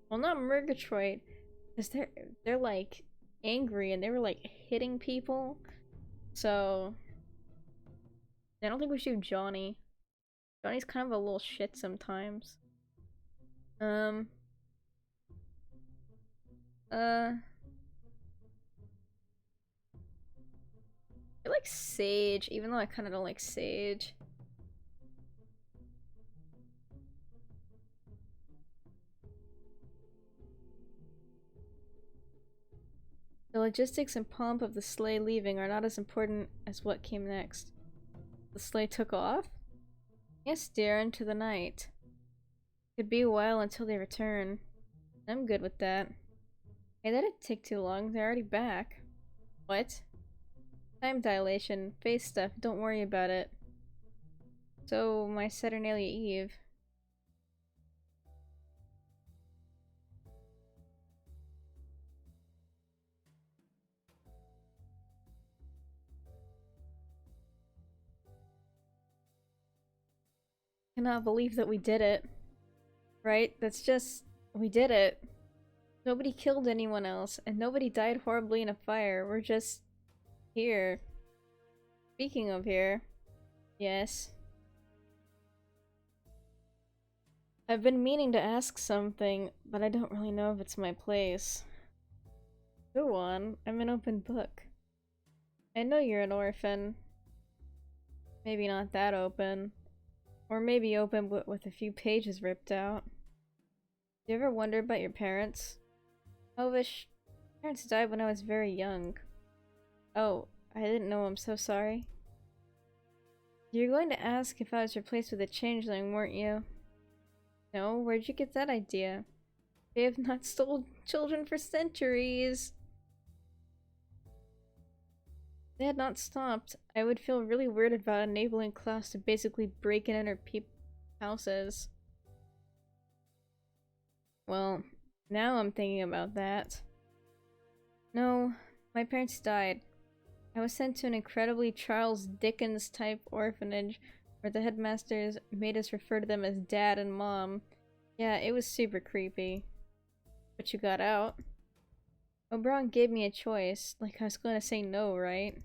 Well, not Murgatroyd, because they're like angry and they were like hitting people. So I don't think we should do Johnny. Johnny's kind of a little shit sometimes. I like Sage, even though I kind of don't like Sage. The logistics and pomp of the sleigh leaving are not as important as what came next. The sleigh took off? Yes, dear, into the night. Could be a while until they return. I'm good with that. Hey, that didn't take too long. They're already back. What? Time dilation. Face stuff. Don't worry about it. So, my Saturnalia Eve. Cannot believe that we did it. Right? That's just... we did it. Nobody killed anyone else, and nobody died horribly in a fire. We're just... here. Speaking of here... yes. I've been meaning to ask something, but I don't really know if it's my place. Go on, I'm an open book. I know you're an orphan. Maybe not that open. Or maybe open but with a few pages ripped out. Do you ever wonder about your parents? Elvish, parents died when I was very young. Oh, I didn't know, I'm so sorry. You were going to ask if I was replaced with a changeling, weren't you? No, where'd you get that idea? They have not stole children for centuries. If they had not stopped, I would feel really weird about enabling Klaus to basically break and enter people's houses. Well, now I'm thinking about that. No, my parents died. I was sent to an incredibly Charles Dickens type orphanage where the headmasters made us refer to them as Dad and Mom. Yeah, it was super creepy. But you got out. Oberon gave me a choice, like I was going to say no, right?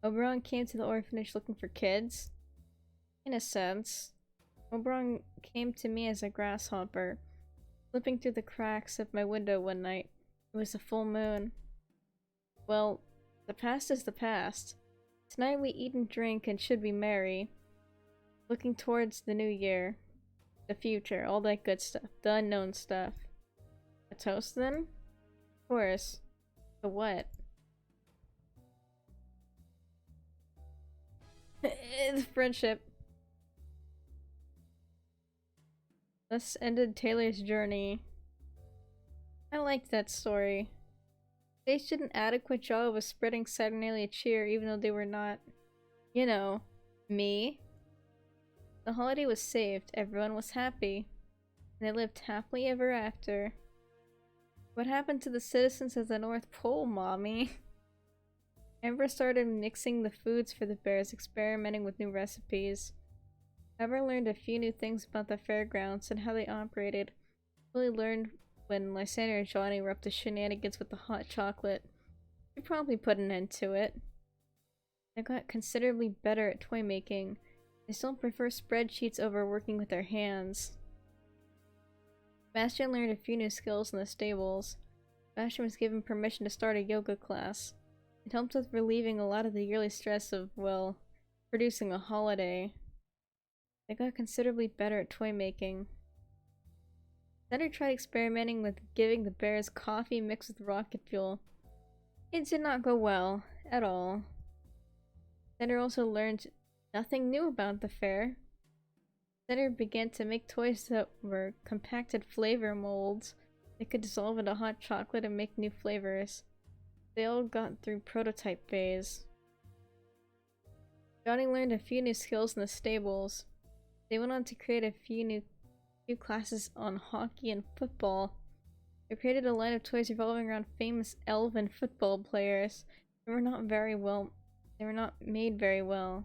Oberon came to the orphanage looking for kids? In a sense. Oberon came to me as a grasshopper, slipping through the cracks of my window one night. It was a full moon. Well, the past is the past. Tonight we eat and drink and should be merry. Looking towards the new year. The future, all that good stuff. The unknown stuff. A toast then? Of course. To what? It's friendship. Thus ended Taylor's journey. I liked that story. They did an adequate job of spreading Saturnalia cheer even though they were not, you know, me. The holiday was saved, everyone was happy, and they lived happily ever after. What happened to the citizens of the North Pole, Mommy? Amber started mixing the foods for the bears, experimenting with new recipes. Amber learned a few new things about the fairgrounds and how they operated. Really learned when Lysander and Johnny were up to shenanigans with the hot chocolate. She promptly put an end to it. They got considerably better at toy making. They still prefer spreadsheets over working with their hands. Bastion learned a few new skills in the stables. Bastion was given permission to start a yoga class. It helped with relieving a lot of the yearly stress of, well, producing a holiday. They got considerably better at toy making. Thunder tried experimenting with giving the bears coffee mixed with rocket fuel. It did not go well, at all. Thunder also learned nothing new about the fair. Thunder began to make toys that were compacted flavor molds. They could dissolve into hot chocolate and make new flavors. They all got through prototype phase. Johnny learned a few new skills in the stables. They went on to create a few classes on hockey and football. They created a line of toys revolving around famous elven football players. They were not made very well.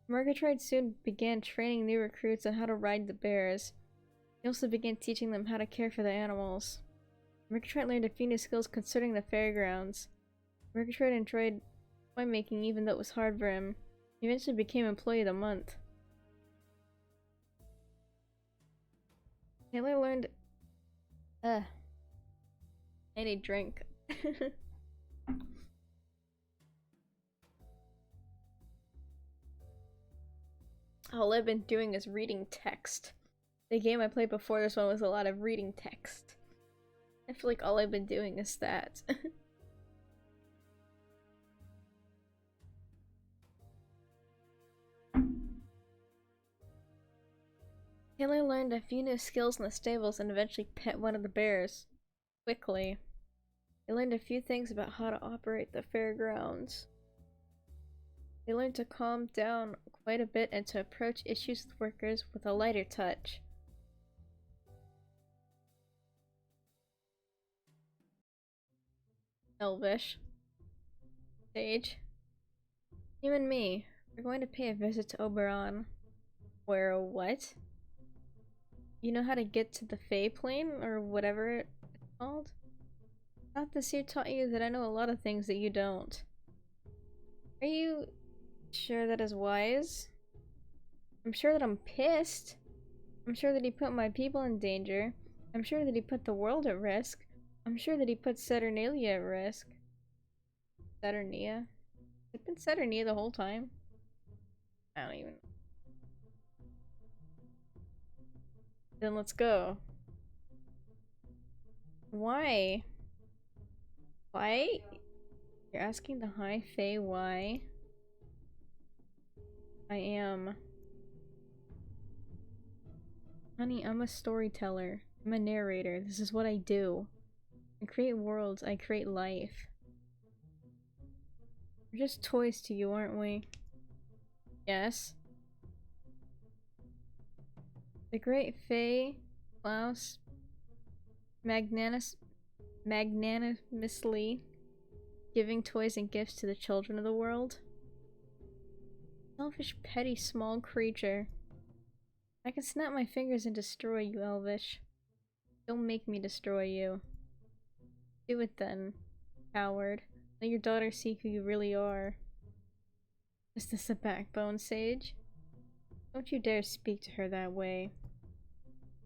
Murgatroyd soon began training new recruits on how to ride the bears. He also began teaching them how to care for the animals. Murgatroyd learned a few new skills concerning the fairgrounds. Murgatroyd enjoyed toy making even though it was hard for him. He eventually became Employee of the Month. Taylor learned... I need a drink. All I've been doing is reading text. The game I played before this one was a lot of reading text. I feel like all I've been doing is that. Taylor learned a few new skills in the stables and eventually pet one of the bears. Quickly. They learned a few things about how to operate the fairgrounds. They learned to calm down quite a bit and to approach issues with workers with a lighter touch. Elvish. Sage. You and me, we're going to pay a visit to Oberon. Where what? You know how to get to the Fae Plane, or whatever it's called? I thought this year taught you that I know a lot of things that you don't. Are you sure that is wise? I'm sure that I'm pissed. I'm sure that he put my people in danger. I'm sure that he put the world at risk. I'm sure that he put Saturnalia at risk. Saturnia? It's been Saturday the whole time. I don't even. Then let's go. Why? Why? You're asking the High Fae why? I am. Honey, I'm a storyteller. I'm a narrator. This is what I do. I create worlds. I create life. We're just toys to you, aren't we? Yes. The Great Fae, Klaus, magnanimously giving toys and gifts to the children of the world. Selfish, petty, small creature. I can snap my fingers and destroy you, Elvish. Don't make me destroy you. Do it then, coward. Let your daughter see who you really are. Is this a backbone, Sage? Don't you dare speak to her that way.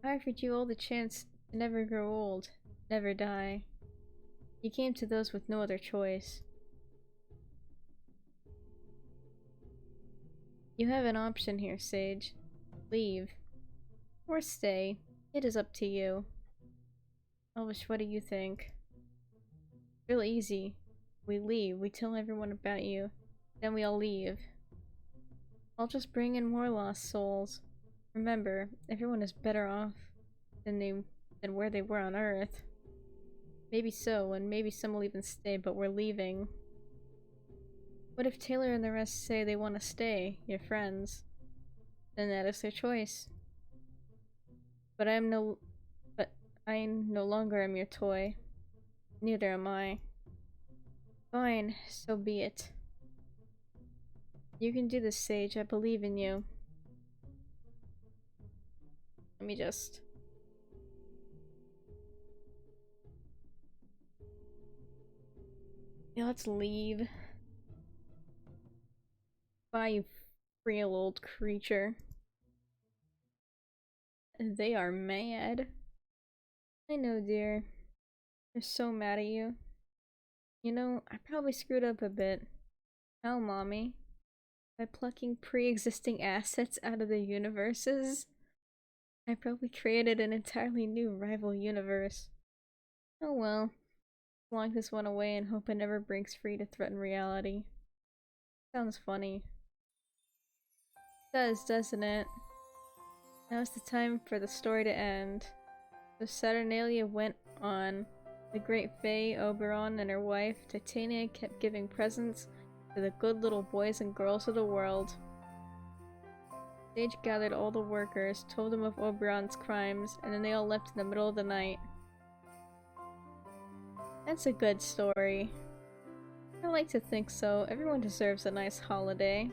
I offered you all the chance to never grow old, never die. You came to those with no other choice. You have an option here, Sage. Leave. Or stay. It is up to you. Elvish, what do you think? Real easy. We leave, we tell everyone about you, then we all leave. I'll just bring in more lost souls. Remember, everyone is better off than where they were on Earth. Maybe so, and maybe some will even stay, but we're leaving. What if Taylor and the rest say they want to stay, your friends? Then that is their choice. But I no longer am your toy. Neither am I. Fine, so be it. You can do this, Sage. I believe in you. Let me just... Yeah, let's leave. Bye, you frail old creature. They are mad. I know, dear. They're so mad at you. You know, I probably screwed up a bit. How, Mommy? By plucking pre-existing assets out of the universes? I probably created an entirely new rival universe. Oh well. Lock this one away and hope it never breaks free to threaten reality. Sounds funny. Does, doesn't it? Now's the time for the story to end. So Saturnalia went on. The Great Fae, Oberon, and her wife, Titania, kept giving presents to the good little boys and girls of the world. Sage gathered all the workers, told them of Oberon's crimes, and then they all left in the middle of the night. That's a good story. I like to think so. Everyone deserves a nice holiday.